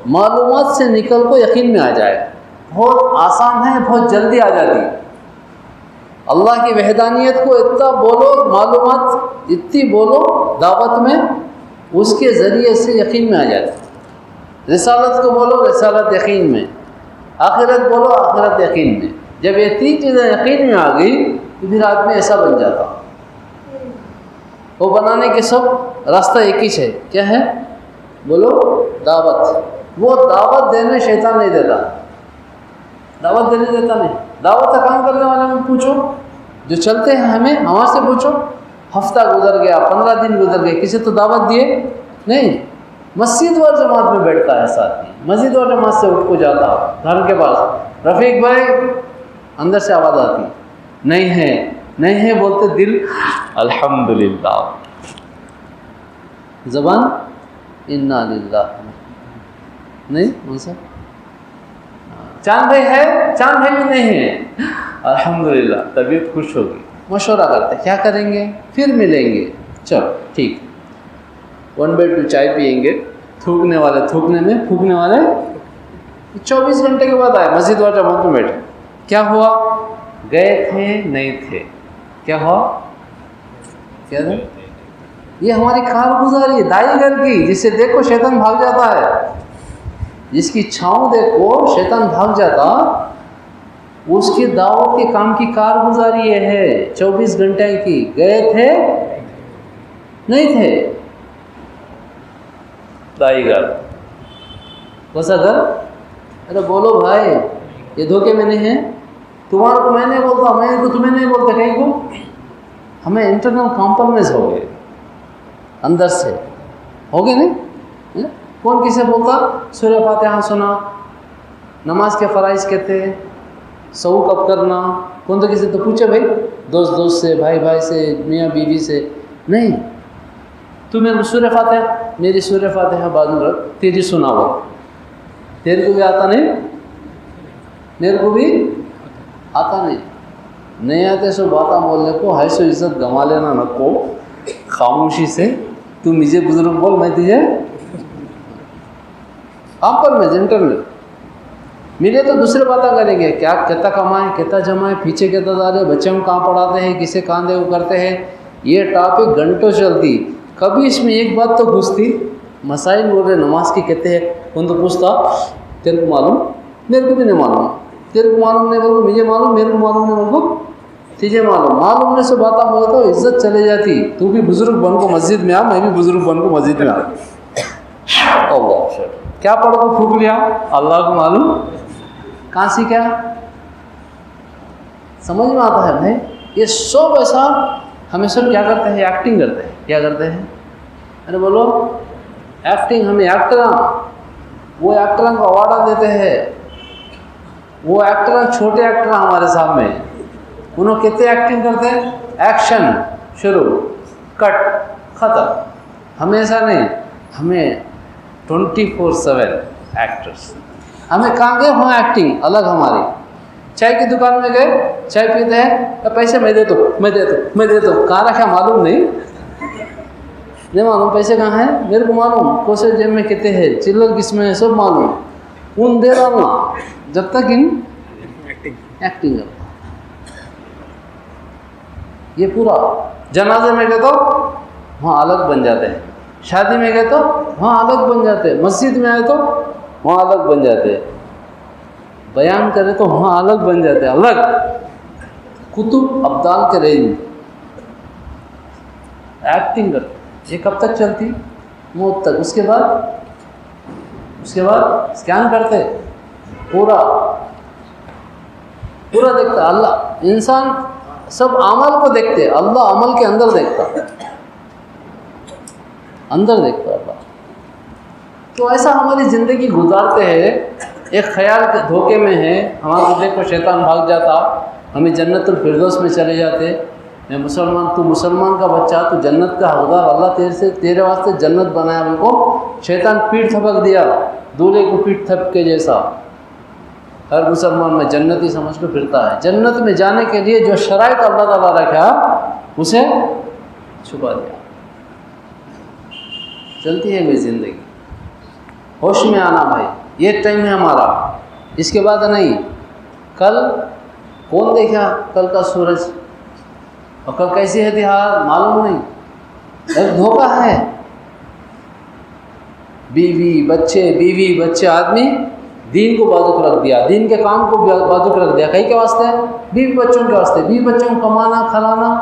Speaker 1: معلومات سے نکل کو یقین میں آ جائے. بہت آسان ہے، بہت جلدی آ جاتی. اللہ کی وحدانیت کو اتنا بولو، معلومات اتنی بولو دعوت میں، اس کے ذریعے سے یقین میں آ جاتی. رسالت کو بولو، رسالت یقین میں. آخرت بولو، آخرت یقین میں. جب یہ تین چیزیں یقین میں آ گئی تو پھر آدمی ایسا بن جاتا. وہ بنانے کے سب راستہ ایک ہی ہے، کیا ہے؟ بولو دعوت. وہ دعوت دینے شیطان نہیں دیتا، دعوت دینے دیتا نہیں. دعوت کا کام کرنے والے میں پوچھو، جو چلتے ہیں ہمارے سے پوچھو. ہفتہ گزر گیا، 15 دن گزر گئے، کسی تو دعوت دیے نہیں. مسجد اور جماعت میں بیٹھتا ہے ساتھ میں، مسجد اور جماعت سے اٹھ کو جاتا گھر کے پاس، رفیق بھائی اندر سے آواز آتی نہیں ہے، نہیں ہے بولتے دل الحمدللہ، زبان انا للہ. نہیں کون سا چاند بھائی ہے، چاند بھائی بھی نہیں ہے، الحمدللہ. طبیعت خوش ہوگی، مشورہ کرتے کیا کریں گے، پھر ملیں گے، چلو ٹھیک. 1/2 چائے پئیں گے. تھوکنے والے تھوکنے میں، پھونکنے والے 24 گھنٹے کے بعد آئے مسجد اور جماعت میں بیٹھے. کیا ہوا؟ گئے تھے نہیں تھے. کیا ہوا؟ کیا تھا؟ یہ ہماری کارگزاری ہے دائی گھر کی، جسے دیکھو شیطان بھاگ جاتا ہے. جس کی چھاؤں دیکھو شیطان بھاگ جاتا، اس کی دعوت کے کام کی کارگزاری یہ ہے 24 گھنٹے کی. گئے تھے نہیں تھے. دائی گھر ویسا گھر. ارے بولو بھائی، یہ دھوکے میں نہیں ہے. تمہارا کو میں نہیں بولتا، میں تو تمہیں نہیں بولتا. کہیں کو ہمیں انٹرنل کمپرومائز ہو گئے، اندر سے ہو گئے نہیں. کون کسے بولتا سورہ فاتحہ سنا، نماز کے فرائض کہتے ہیں، سو کب کرنا، کون تو کسی تو پوچھے بھائی، دوست سے، بھائی سے، میاں بیوی سے نہیں. تو میرے سورہ فاتحہ، میری سورہ فاتحہ بازو رکھ، تیری سنا ہوا. تیرے کو بھی آتا نہیں، میرے کو بھی آتا نہیں آتے. سو باتاں بولنے کو ہے، سو عزت گنوا لینا نہ کو خاموشی سے. تو مجھے بزرگ بول، میں تجھے آپ پر میں انٹرنل ملے تو دوسرے باتیں کریں گے. کیا کتنا کمائیں، کتنا جمائیں، پیچھے کتنا دارے، بچوں کو کہاں پڑھاتے ہیں، کسے کاندھے کو کرتے ہیں. یہ ٹاپک گھنٹوں چلتی. کبھی اس میں ایک بات تو گھستی، مسائل بول رہے نماز کی کہتے ہیں. کون تو پوچھتا تیرے کو معلوم، میرے کو بھی نہیں معلوم. تیرے کو معلوم نہیں بولو مجھے معلوم، میرے کو معلوم نہیں بولو تجھے معلوم. معلوم نے سے باتیں بولے تو عزت چلے جاتی. تو بھی بزرگ بن کو مسجد میں آ، میں بھی بزرگ بن کو مسجد میں آ. اللہ کیا پڑھ کو پھونک لیا، اللہ کو معلوم. کہاں سیکھا؟ سمجھ میں آتا ہے بھائی. یہ سب ایسا ہمیں سب کیا کرتے ہیں، ایکٹنگ کرتے ہیں. کیا کرتے ہیں؟ ارے بولو ایکٹنگ. ہمیں ایکٹر، وہ ایکٹر کو اوارڈ دیتے ہیں. وہ ایکٹر چھوٹے ایکٹر ہمارے سامنے، انہوں کتنے ایکٹنگ کرتے ہیں. ایکشن شروع، کٹ ختم. ہمیں ایسا نہیں، ہمیں 24/7 ایکٹرس. ہمیں کہاں گئے وہاں ایکٹنگ الگ ہماری. چائے کی دکان میں گئے، چائے پیتے ہیں، پیسے میں دیتا ہوں. کہاں رکھا معلوم نہیں معلوم. پیسے کہاں ہیں میرے کو معلوم، کوسے جیب میں کتنے ہیں، چلر کس میں ہے سب معلوم. ان دے رہا ہوں جب تک ان ایکٹنگ کرتا. یہ پورا جنازے میں گئے تو وہاں الگ بن جاتے ہیں، شادی میں گئے تو وہاں الگ بن جاتے ہیں، مسجد میں آئے تو وہاں الگ بن جاتے ہیں، بیان کرے تو وہاں الگ بن جاتے ہیں. الگ کتب ابدال کے رینج ایکٹنگ کرتے. یہ کب تک چلتی؟ موت تک. اس کے بعد اسکین کرتے، پورا دیکھتا. اللہ انسان سب عمل کو دیکھتے، اللہ عمل کے اندر دیکھتا اللہ. تو ایسا ہماری زندگی گزارتے ہیں. ایک خیال کے دھوکے میں ہے، ہمارے دل کو شیطان بھاگ جاتا، ہمیں جنت الفردوس میں چلے جاتے. میں مسلمان، تو مسلمان کا بچہ، تو جنت کا حقدار، اللہ تیرے واسطے جنت بنایا. ان کو شیطان پیٹ تھپک دیا، دولہے کو پیٹ تھپ کے جیسا. ہر مسلمان میں جنتی سمجھ کو پھرتا ہے. جنت میں جانے کے لیے جو شرائط اللہ تعالیٰ رکھا اسے چھپا دیا. چلتی ہے میری زندگی. ہوش میں آنا بھائی، یہ ٹائم ہے ہمارا، اس کے بعد نہیں. کل کون دیکھا کل کا سورج اور کل کیسی ہے حال معلوم نہیں. ایک دھوکہ ہے. بیوی بچے آدمی دین کو بازو رکھ دیا، دین کے کام کو بازو رکھ دیا. کہیں کے واسطے؟ بیوی بچوں کے واسطے. بیوی بچوں کو کمانا کھلانا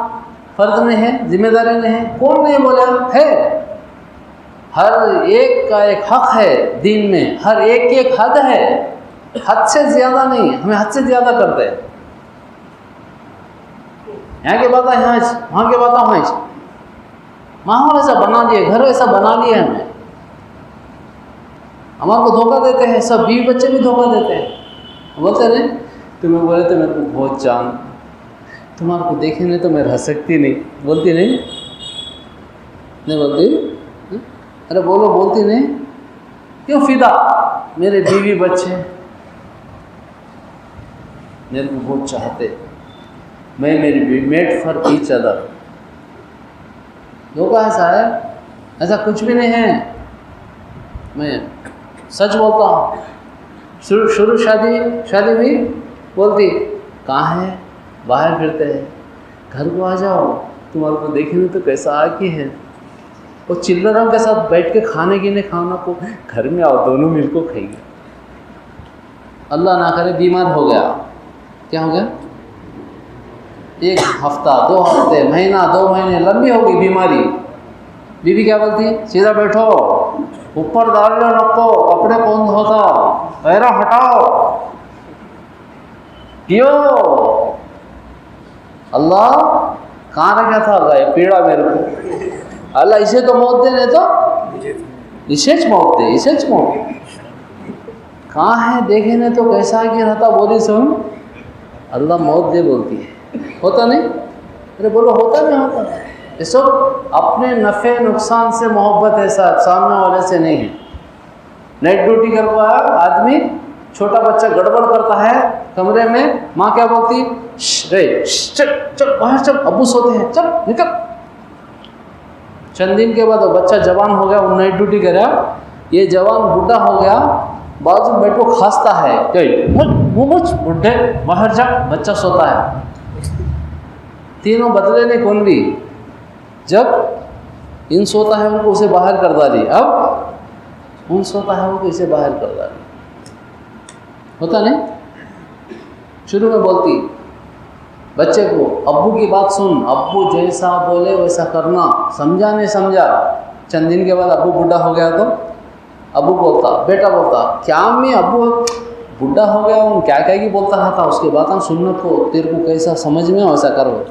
Speaker 1: فرض نہیں ہے، ذمہ داری نہیں ہے. کون نہیں بولا ہے؟ ہر ایک کا ایک حق ہے دین میں، ہر ایک کی ایک حد ہے. حد سے زیادہ نہیں، ہمیں حد سے زیادہ کرتے ہیں. یہاں کی باتیں یہاں، وہاں کی باتیں وہاں. ماحول ایسا بنا لیے، گھر ایسا بنا لیا ہمیں. ہمارے کو دھوکہ دیتے ہیں سب، بیوی بچے بھی دھوکہ دیتے ہیں. بولتے نہیں تمہیں بولے تو میرے کو بہت چاند، تمہارے کو دیکھے نہیں تو میں رہ سکتی نہیں. بولتی نہیں بولتی؟ ارے بولو، بولتی نہیں؟ کیوں فدا؟ میرے بیوی بچے میرے کو بہت چاہتے، میں میری بیوی میٹ فار ایچ ادر. دھوکہ ایسا ہے؟ ایسا کچھ بھی نہیں ہے. میں سچ بولتا ہوں. شروع شادی بھی بولتی کہاں ہے، باہر پھرتے ہیں، گھر کو آ جاؤ، تمہارے کو دیکھیں تو کیسا آ کی ہے. اور چلڈروں کے ساتھ بیٹھ کے کھانے کھانا کو گھر میں آؤ، دونوں مل کو کھائیں گے. اللہ نہ کرے بیمار ہو گیا. کیا ہو گیا؟ 1 ہفتہ 2 ہفتے، مہینہ 2 مہینے لمبی ہوگی بیماری. بیوی کیا بولتی؟ سیدھا بیٹھو، اوپر ڈال لو نکو، کپڑے کون دھوتا، پیرا ہٹاؤ. کیوں؟ اللہ کہاں رکھا تھا؟ اللہ یہ پیڑا میرے کو، اللہ اسے تو موت دے، نہیں تو اسے موت دے، اسے موت دے. کہاں ہے دیکھے نہیں تو کیسا کہ رہتا. بولی سن اللہ موت دے بولتی ہے. ہوتا نہیں؟ ارے بولو ہوتا نہیں ہوتا. یہ سب اپنے نفع نقصان سے محبت ہے صاحب، سامنے والے سے نہیں ہے. نائٹ ڈیوٹی کر پایا آدمی، چھوٹا بچہ گڑبڑ کرتا ہے کمرے میں، ماں کیا بولتی؟ چل باہر چل، ابو سوتے ہیں، چل نکل. چند دن کے بعد وہ بچہ جوان ہو گیا، وہ نائٹ ڈیوٹی کرا، یہ جوان بڈھا ہو گیا، بازو بیٹھ کو کھانستا ہے، بڈھے باہر جا، بچہ سوتا ہے. تینوں بدلے نہیں کون بھی. جب ان سوتا ہے ان کو اسے باہر کر ڈالی، اب ان سوتا ہے ان کو اسے باہر کر ڈالی. ہوتا نہیں؟ شروع میں بولتی بچے کو ابو کی بات سن، ابو جیسا بولے ویسا کرنا، سمجھا نہیں سمجھا. چند دن کے بعد ابو بڈھا ہو گیا تو ابو بولتا، بیٹا بولتا کیا امی ابو بڈھا ہو گیا ہوں، کیا کہے گی بولتا رہتا. اس کے بعد ہم سننے کو تیرے کو کیسا سمجھ میں ویسا کرو.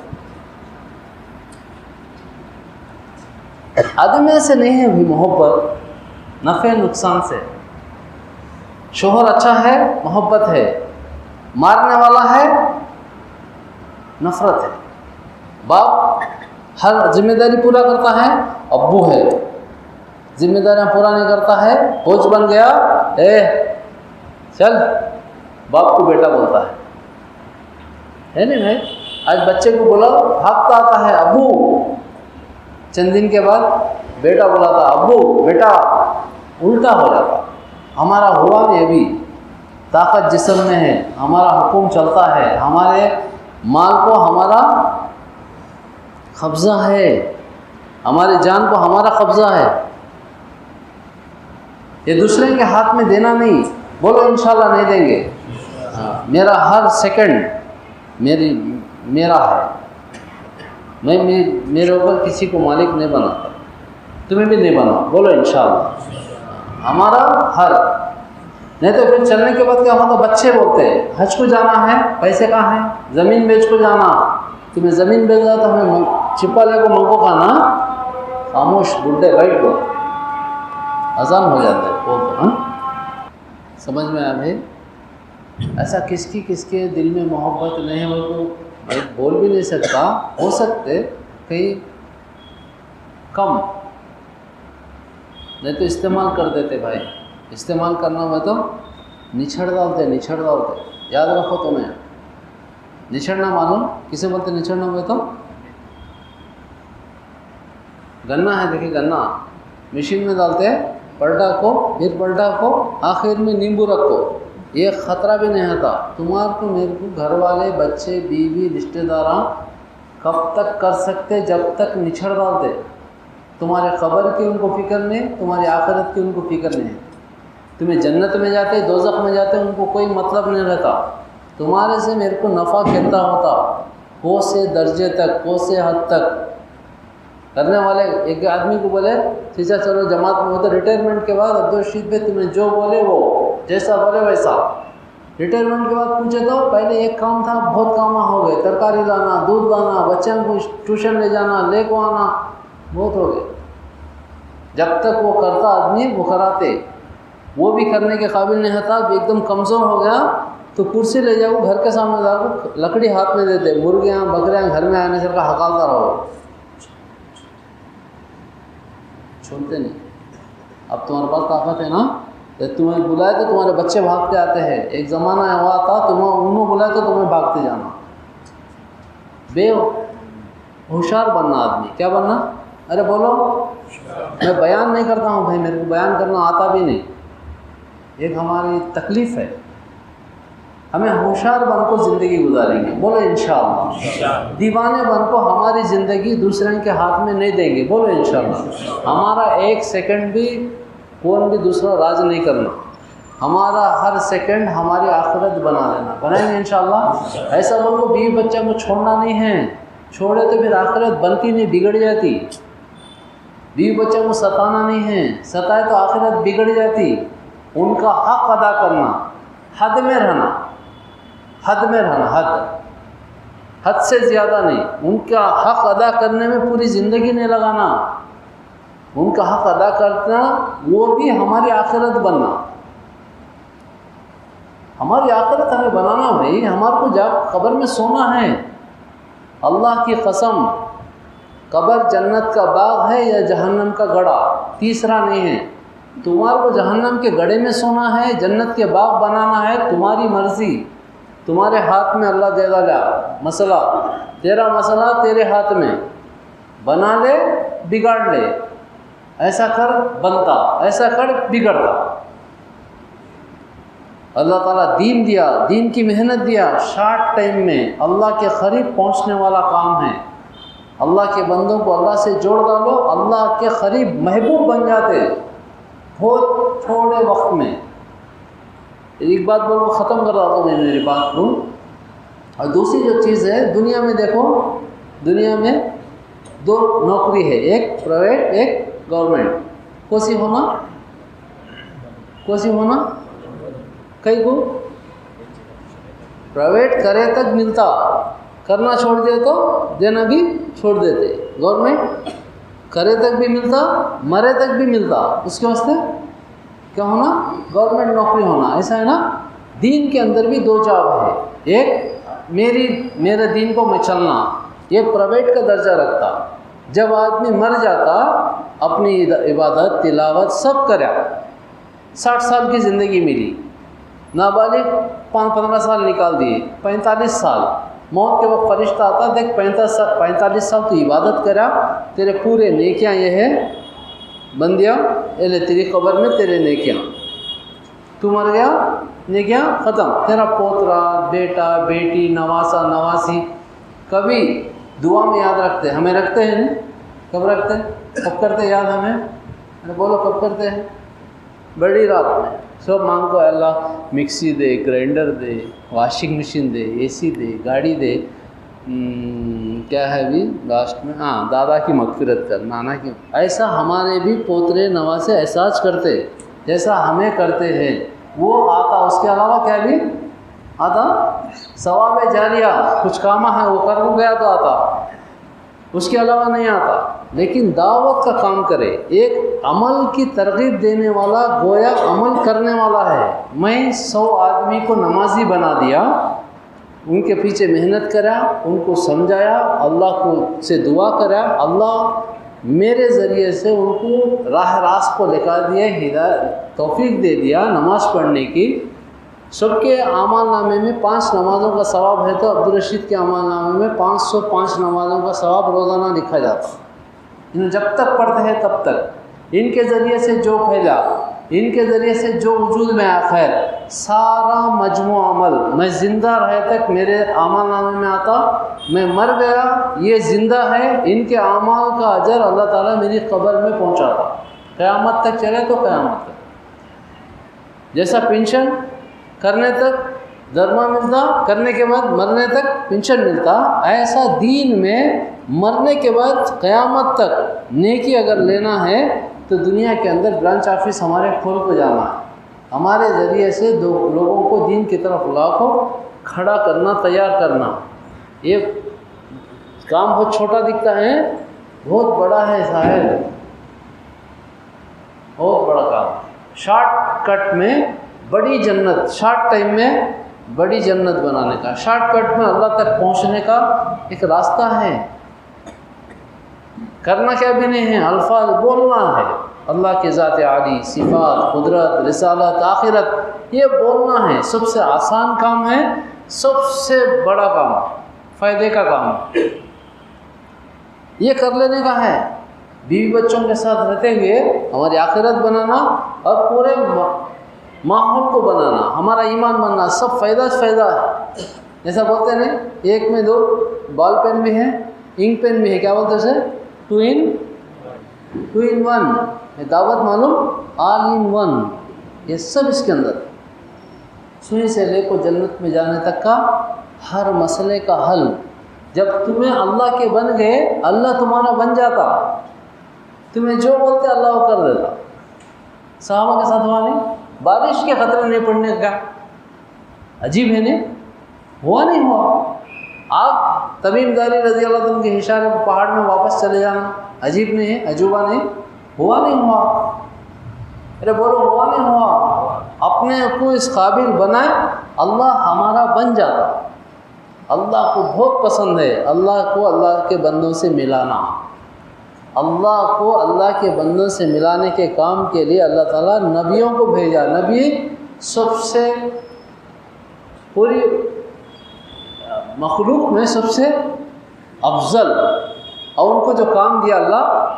Speaker 1: آدمی سے نہیں ہے بھی محبت، نفع نقصان سے. شوہر اچھا ہے محبت ہے، مارنے والا ہے نفرت ہے. باپ ہر ذمہ داری پورا کرتا ہے، ابو ہے ذمہ داریاں پورا نہیں کرتا ہے، بوجھ بن گیا، چل. باپ کو بیٹا بولتا ہے نہیں بھائی. آج بچے کو بولا بھاگتا آتا ہے ابو، چند دن کے بعد بیٹا بلاتا ابو بیٹا، الٹا ہو جاتا. ہمارا ہوا نہیں ابھی، طاقت جسم میں ہے، ہمارا حکم چلتا ہے، ہمارے مال کو ہمارا قبضہ ہے، ہماری جان کو ہمارا قبضہ ہے. یہ دوسرے کے ہاتھ میں دینا نہیں. بولو انشاءاللہ نہیں دیں گے. میرا ہر سیکنڈ میرا ہے، میں میرے اوپر کسی کو مالک نہیں بناتا، تمہیں بھی نہیں بنا. بولو انشاءاللہ ہمارا ہر. نہیں تو پھر چلنے کے بعد کیا ہوتا؟ بچے بولتے ہیں حج کو جانا ہے، پیسے کہاں ہیں؟ زمین بیچ کو جانا. تمہیں زمین بیچ جاتا تو ہمیں چھپا لے کو منگو کھانا. خاموش بڈھے بیٹھ کو اذان ہو جاتا ہے. ہاں سمجھ میں آیا بھائی؟ ایسا کس کے دل میں محبت نہیں ہے وہ تو میں بول بھی نہیں سکتا. ہو سکتے کہیں کم، نہیں تو استعمال کر دیتے بھائی. استعمال کرنا میں تو نچھڑ ڈالتے. یاد رکھو تمہیں. نچڑنا معلوم کسے بولتے نچڑنا ہوئے تو گنا ہے. دیکھیں گنا مشین میں ڈالتے ہیں, پلٹا کو پھر پلٹا کو آخر میں نیمبو رکھو. یہ خطرہ بھی نہیں آتا. تمہارے کو میرے کو گھر والے بچے بیوی رشتہ داراں کب تک کر سکتے جب تک نچھڑ ڈالتے. تمہارے قبر کی ان کو فکر نہیں, تمہاری آخرت کی ان کو فکر نہیں. تمہیں جنت میں جاتے دوزخ میں جاتے ان کو کوئی مطلب نہیں رہتا. تمہارے سے میرے کو نفع کتنا ہوتا, کو سے درجے تک, کو سے حد تک کرنے والے. ایک آدمی کو بولے چیچا چلو جماعت میں ہوتے, ریٹائرمنٹ کے بعد عبدالرشید بھائی تمہیں جو بولے وہ جیسا بولے ویسا. ریٹائرمنٹ کے بعد پوچھے تو پہلے ایک کام تھا, بہت کام ہو گئے, ترکاری لانا, دودھ لانا, بچوں کو ٹیوشن لے جانا, لے کو آنا, بہت ہو گئے. جب تک وہ کرتا آدمی وہ کراتے, وہ بھی کرنے کے قابل نہیں ہوتا. ایک دم کمزور ہو گیا تو کرسی لے جاؤ گھر کے سامنے جا کو لکڑی ہاتھ میں دیتے, مرغیاں بکریاں گھر میں آنے سے کا ہکالتا رہو, چھوڑتے نہیں. اب تمہارے پاس طاقت ہے نا, تمہیں بلائے تو تمہارے بچے بھاگتے آتے ہیں. ایک زمانہ ہوا تھا تمہیں انہوں بلائے تو تمہیں بھاگتے جانا. بے ہوشیار بننا آدمی. کیا بننا؟ ارے بولو. میں بیان نہیں کرتا ہوں بھائی, میرے کو بیان کرنا آتا بھی نہیں. ایک ہماری تکلیف ہے. ہمیں ہوشیار بن کو زندگی گزاریں گے, بولو انشاءاللہ. دیوانے بن کو ہماری زندگی دوسرے کے ہاتھ میں نہیں دیں گے, بولو انشاءاللہ. ہمارا ایک سیکنڈ بھی کون بھی دوسرا راج نہیں کرنا. ہمارا ہر سیکنڈ ہماری آخرت بنا لینا. بنائیں گے انشاءاللہ. ایسا بن کو بیوی بچہ کو چھوڑنا نہیں ہے. چھوڑے تو پھر آخرت بنتی نہیں, بگڑ جاتی. بیوی بچہ کو ستانا نہیں ہے, ستائے تو آخرت بگڑ جاتی. ان کا حق ادا کرنا, حد میں رہنا, حد میں رہنا, حد سے زیادہ نہیں. ان کا حق ادا کرنے میں پوری زندگی نہیں لگانا. ان کا حق ادا کرنا وہ بھی ہماری آخرت بننا. ہماری آخرت ہمیں بنانا بھائی. ہمارے کو جا قبر میں سونا ہے. اللہ کی قسم, قبر جنت کا باغ ہے یا جہنم کا گڑھا, تیسرا نہیں ہے. تمہارے کو جہنم کے گڑھے میں سونا ہے, جنت کے باغ بنانا ہے, تمہاری مرضی. تمہارے ہاتھ میں اللہ دے گا مسئلہ. تیرا مسئلہ تیرے ہاتھ میں. بنا لے بگاڑ لے, ایسا کر بنتا, ایسا کر بگڑتا. اللہ تعالیٰ دین دیا, دین کی محنت دیا, شارٹ ٹائم میں اللہ کے قریب پہنچنے والا کام ہے. اللہ کے بندوں کو اللہ سے جوڑ ڈالو, اللہ کے قریب محبوب بن جاتے بہت تھوڑے وقت میں. ایک بات بول کو ختم کر رہا ہوں میری بات کو. اور دوسری جو چیز ہے, دنیا میں دیکھو, دنیا میں دو نوکری ہے, ایک پرائیویٹ ایک گورنمنٹ. کوسی ہونا, کوسی ہونا, کئی کو پرائیویٹ کرے تک ملتا, کرنا چھوڑ دے تو دینا بھی چھوڑ دیتے. گورنمنٹ کرے تک بھی ملتا, مرے تک بھی ملتا. اس کے واسطے کیا ہونا؟ گورنمنٹ نوکری ہونا. ایسا ہے نا. دین کے اندر بھی دو جاب ہے. ایک میرے دین کو میں چلنا, یہ پرائیویٹ کا درجہ رکھتا. جب آدمی مر جاتا اپنی عبادت تلاوت سب کرا, 60 سال کی زندگی ملی, نابالغ 15 سال نکال دیے, 45 سال. موت کے وقت فرشتہ آتا, دیکھ 45 سال تو عبادت کرا, تیرے پورے نیکیاں یہ ہے بندیا, اے تیری قبر میں تیرے نیکیاں. تو مر گیا, نیکیاں ختم. تیرا پوترا, بیٹا, بیٹی, نواسا, نواسی کبھی دعا میں یاد رکھتے. ہمیں رکھتے ہیں, کب رکھتے ہیں, کب کرتے یاد ہمیں؟ ارے بولو کب کرتے ہیں؟ بڑی رات میں سب مانگ کو, اللہ مکسی دے, گرائنڈر دے, واشنگ مشین دے, اے سی دے, گاڑی دے. کیا ہے ابھی لاسٹ میں, ہاں دادا کی مغفرت کر, نانا کی. ایسا ہمارے بھی پوترے نواسے احساس کرتے جیسا ہمیں کرتے ہیں. وہ آتا, اس کے علاوہ کیا بھی آتا؟ ثواب جاریہ, کچھ کام ہے وہ کر گیا تو آتا, اس کے علاوہ نہیں آتا. لیکن دعوت کا کام کرے, ایک عمل کی ترغیب دینے والا گویا عمل کرنے والا ہے. میں 100 آدمی کو نمازی بنا دیا, ان کے پیچھے محنت کرا, ان کو سمجھایا, اللہ کو سے دعا کرا, اللہ میرے ذریعے سے ان کو راہ راست کو دکھا دیا, ہدایت توفیق دے دیا نماز پڑھنے کی. سب کے اعمال نامے میں 5 نمازوں کا ثواب ہے، تو عبدالرشید کے اعمال نامے میں 505 نمازوں کا ثواب روزانہ لکھا جاتا ہے۔ جب تک پڑھتے ہیں تب تک ان کے ذریعے سے جو پھیلا، ان کے ذریعے سے جو وجود میں آیا خیر، سارا مجموع عمل میں زندہ رہے تک میرے اعمال نامے میں آتا، میں مر گیا یہ زندہ ہے، ان کے اعمال کا اجر اللہ تعالیٰ میری قبر میں پہنچاتا، قیامت تک چلے تو قیامت تک۔ جیسا پینشن کرنے تک درما ملتا، کرنے کے بعد مرنے تک پینشن ملتا، ایسا دین میں مرنے کے بعد قیامت تک نیکی اگر لینا ہے تو دنیا کے اندر برانچ آفس ہمارے کھول کو جانا ہے، ہمارے ذریعے سے لوگوں کو دین کی طرف لا کو کھڑا کرنا، تیار کرنا۔ یہ کام بہت چھوٹا دکھتا ہے، بہت بڑا ہے ظاہر، بہت بڑا کام۔ شارٹ کٹ میں بڑی جنت، شارٹ ٹائم میں بڑی جنت بنانے کا، شارٹ کٹ میں اللہ تک پہنچنے کا ایک راستہ ہے۔ کرنا کیا بھی نہیں ہے، الفاظ بولنا ہے، اللہ کے ذات عالی، صفات، قدرت، رسالت، آخرت، یہ بولنا ہے۔ سب سے آسان کام ہے، سب سے بڑا کام، فائدے کا کام، یہ کر لینے کا ہے۔ بیوی بچوں کے ساتھ رہتے ہوئے ہماری آخرت بنانا اور پورے ماحول کو بنانا، ہمارا ایمان بننا، سب فائدہ فائدہ ہے۔ جیسا بولتے ہیں نا، ایک میں 2 بال پین بھی ہے، انک پین بھی ہے، کیا بولتے ہیں اسے؟ 2 in 1۔ یہ دعوت معلوم، آل ان ون، یہ سب اس کے اندر، سوئی سے لے کو جنت میں جانے تک کا ہر مسئلے کا حل۔ جب تمہیں اللہ کے بن گئے، اللہ تمہارا بن جاتا، تمہیں جو بولتے اللہ وہ کر دیتا۔ صحابہ کے ساتھ ہوا نہیں؟ بارش کے خطرے نہیں پڑنے کا، عجیب ہے نہیں؟ ہوا نہیں ہوا۔ آپ تمیم داری رضی اللہ عنہ کے اشارے پر پہاڑ میں واپس چلے جانا، عجیب نہیں ہے، عجوبہ نہیں؟ ہوا نہیں ہوا۔ ارے بولو ہوا نہیں ہوا۔ اپنے کو اس قابل بنائے، اللہ ہمارا بن جاتا۔ اللہ کو بہت پسند ہے اللہ کو اللہ کے بندوں سے ملانا، اللہ کو اللہ کے بندوں سے ملانے کے کام کے لیے اللہ تعالیٰ نبیوں کو بھیجا۔ نبی سب سے پوری مخلوق میں سب سے افضل، اور ان کو جو کام دیا اللہ،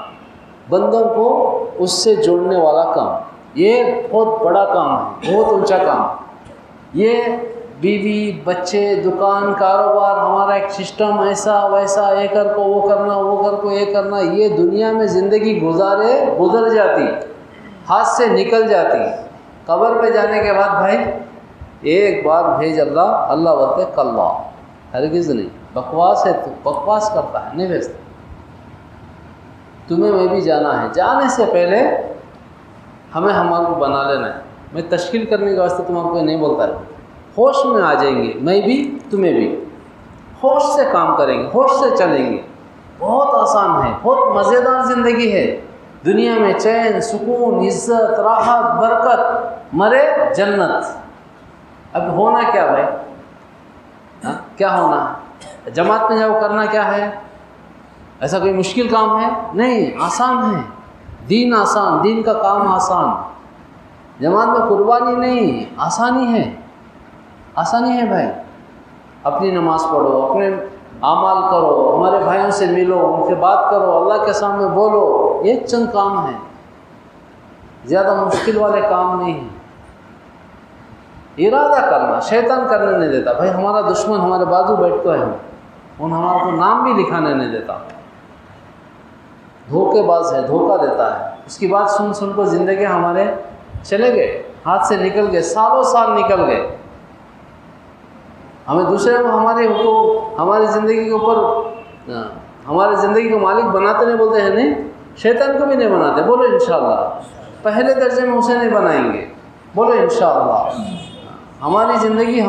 Speaker 1: بندوں کو اس سے جوڑنے والا کام، یہ بہت بڑا کام ہے، بہت اونچا کام۔ یہ بیوی بچے دکان کاروبار ہمارا ایک سسٹم ایسا ویسا، یہ کر کو وہ کرنا، وہ کر کو یہ کرنا، یہ دنیا میں زندگی گزر جاتی، ہاتھ سے نکل جاتی۔ قبر پہ جانے کے بعد بھائی ایک بار بھیج اللہ بولتے کلّا، ہرگز نہیں، بکواس ہے، تو بکواس کرتا ہے، نہیں بھیجتا۔ تمہیں میں بھی جانا ہے، جانے سے پہلے ہمیں ہمارے کو بنا لینا ہے۔ میں تشکیل کرنے کے واسطے تمہارے کو نہیں بولتا ہے، ہوش میں آ جائیں گے، میں بھی تمہیں بھی، ہوش سے کام کریں گے، ہوش سے چلیں گے۔ بہت آسان ہے، بہت مزیدار زندگی ہے، دنیا میں چین، سکون، عزت، راحت، برکت، مرے جنت۔ اب ہونا کیا بھائی؟ کیا ہونا ہے؟ جماعت میں جاؤ، کرنا کیا ہے؟ ایسا کوئی مشکل کام ہے؟ نہیں، آسان ہے، دین آسان، دین کا کام آسان۔ جماعت میں قربانی نہیں، آسانی ہے، آسانی ہے بھائی۔ اپنی نماز پڑھو، اپنے اعمال کرو، ہمارے بھائیوں سے ملو، ان سے بات کرو، اللہ کے سامنے بولو، یہ چند کام ہیں، زیادہ مشکل والے کام نہیں ہیں۔ ارادہ کرنا شیطان کرنے نہیں دیتا بھائی، ہمارا دشمن ہمارے بازو بیٹھتا ہے، ان ہمارا کو نام بھی لکھانے نہیں دیتا، دھوکے باز ہے، دھوکہ دیتا ہے۔ اس کی بات سن کو زندگی ہمارے چلے گئے، ہاتھ سے نکل گئے، سالوں سال نکل گئے۔ ہمیں دوسرے کو ہمارے حقوق، ہماری زندگی کے اوپر، ہماری زندگی کو مالک بناتے نہیں، بولتے ہیں نہیں، شیطان کو بھی نہیں بناتے، بولو انشاءاللہ۔ پہلے درجے میں اسے نہیں بنائیں گے، بولو انشاءاللہ۔ ہماری زندگی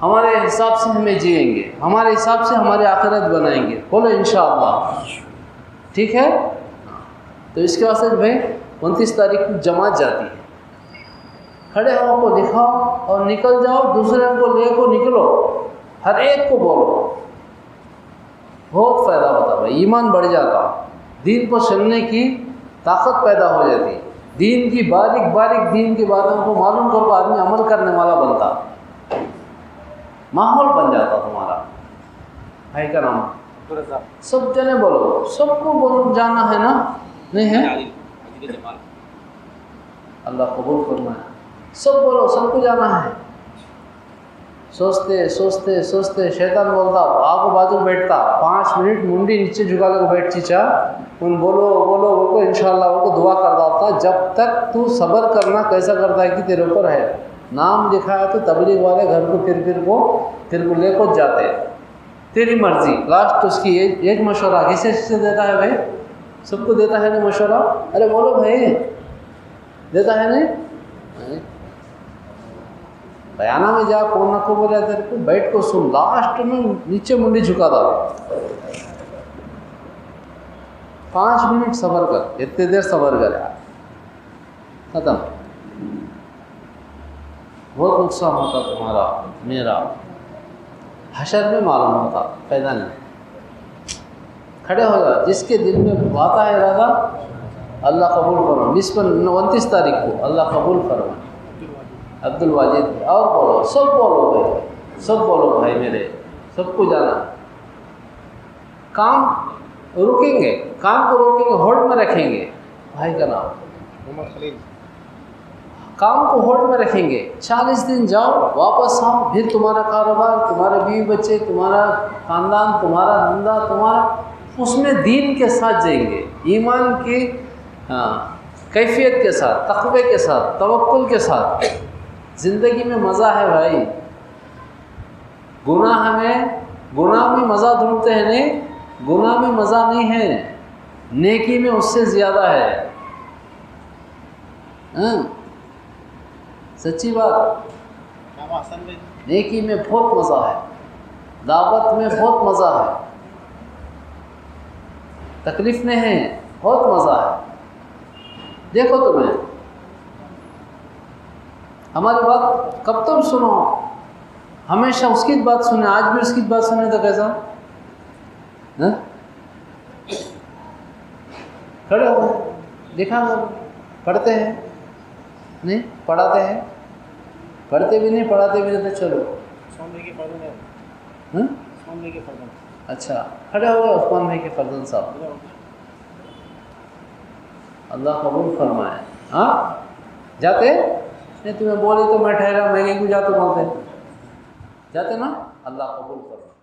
Speaker 1: ہمارے حساب سے ہمیں جئیں گے، ہمارے حساب سے ہماری آخرت بنائیں گے، بولو انشاءاللہ۔ ٹھیک ہے؟ تو اس کے واسطے بھائی 29 تاریخ کو جماعت جاتی ہے، کھڑے ہو کو دکھاؤ اور نکل جاؤ، دوسرے کو لے کو نکلو، ہر ایک کو بولو، بہت فائدہ ہوتا بھائی، ایمان بڑھ جاتا، دین کو سننے کی طاقت پیدا ہو جاتی، دین کی باریک باریک دین کی باتوں کو معلوم کر کے آدمی عمل کرنے والا بنتا، ماحول بن جاتا تمہارا. بھائی کا نام سب جنے بولو، سب کو بولو، جانا ہے نا؟ نہیں ہے؟ اللہ قبول فرمائے. سب بولو، سب کو جانا ہے. سوچتے سوچتے سوچتے شیطان بولتا، آگو بازو بیٹھتا، 5 منٹ منڈی نیچے جھکا لے کو بیٹھ چیچا ان بولو بولو بول کو انشاءاللہ وہ کو دعا کر ڈالتا. جب تک تو صبر کرنا کیسا کرتا ہے کہ تیرے اوپر ہے. نام لکھا ہے تو تبلیغ والے گھر کو پھر کو لے کو جاتے، تیری مرضی. لاسٹ اس کی ایک مشورہ کسے سے دیتا ہے بھائی؟ سب کو دیتا ہے نا مشورہ؟ ارے بولو بھائی، دیتا ہے نہیں؟ بیانہ میں جا، کون نہ کو بولے تیرے کو، بیٹھ کو سن. لاسٹ میں نیچے منڈی جھکا دا، 5 منٹ صبر کر، اتنے دیر صبر کر یار، ختم. بہت نقصان ہوتا تمہارا میرا، حشر میں معلوم ہوتا، پیدا نہیں. کھڑے ہو جا، جس کے دل میں آتا ہے ارادہ اللہ قبول فرما. 29 تاریخ کو اللہ قبول فرما. عبد الواجد اور بولو، سب بولو بھائی، سب بولو بھائی میرے، سب کو جانا. کام رکیں گے، کام کو روکیں گے، ہولڈ میں رکھیں گے. بھائی کا نام محمد خلیل. کام کو ہولڈ میں رکھیں گے. 40 دن جاؤ، واپس آؤ، پھر تمہارا کاروبار، تمہارے بیوی بچے، تمہارا خاندان، تمہارا دھندا، تمہارا اس میں دین کے ساتھ جائیں گے، ایمان کی کیفیت کے ساتھ، تقوی کے ساتھ، توکل کے ساتھ. زندگی میں مزہ ہے بھائی. گناہ میں مزہ ڈھونڈتے ہیں نہیں، گناہ میں مزہ نہیں ہے، نیکی میں اس سے زیادہ ہے. سچی بات، نیکی میں بہت مزہ ہے، دعوت میں بہت مزہ ہے، تکلیف میں ہے، بہت مزہ ہے. دیکھو تمہیں ہماری بات کب تم سنو، ہمیشہ اس کی بات سنیں، آج بھی اس کی بات سنیں تو کیسا؟ کھڑے ہو، دیکھا پڑھتے ہیں نہیں، پڑھاتے ہیں، پڑھتے بھی نہیں، پڑھاتے بھی نہیں. تو چلو اچھا، کھڑے ہو گئے عثمان بھائی کے فرزند صاحب، اللہ قبول فرمائے. ہاں جاتے نہیں، تمہیں بولی تو میں ٹھہرا، میں کیوں جاتا بولتے جاتے نا. اللہ قبول فرمائے.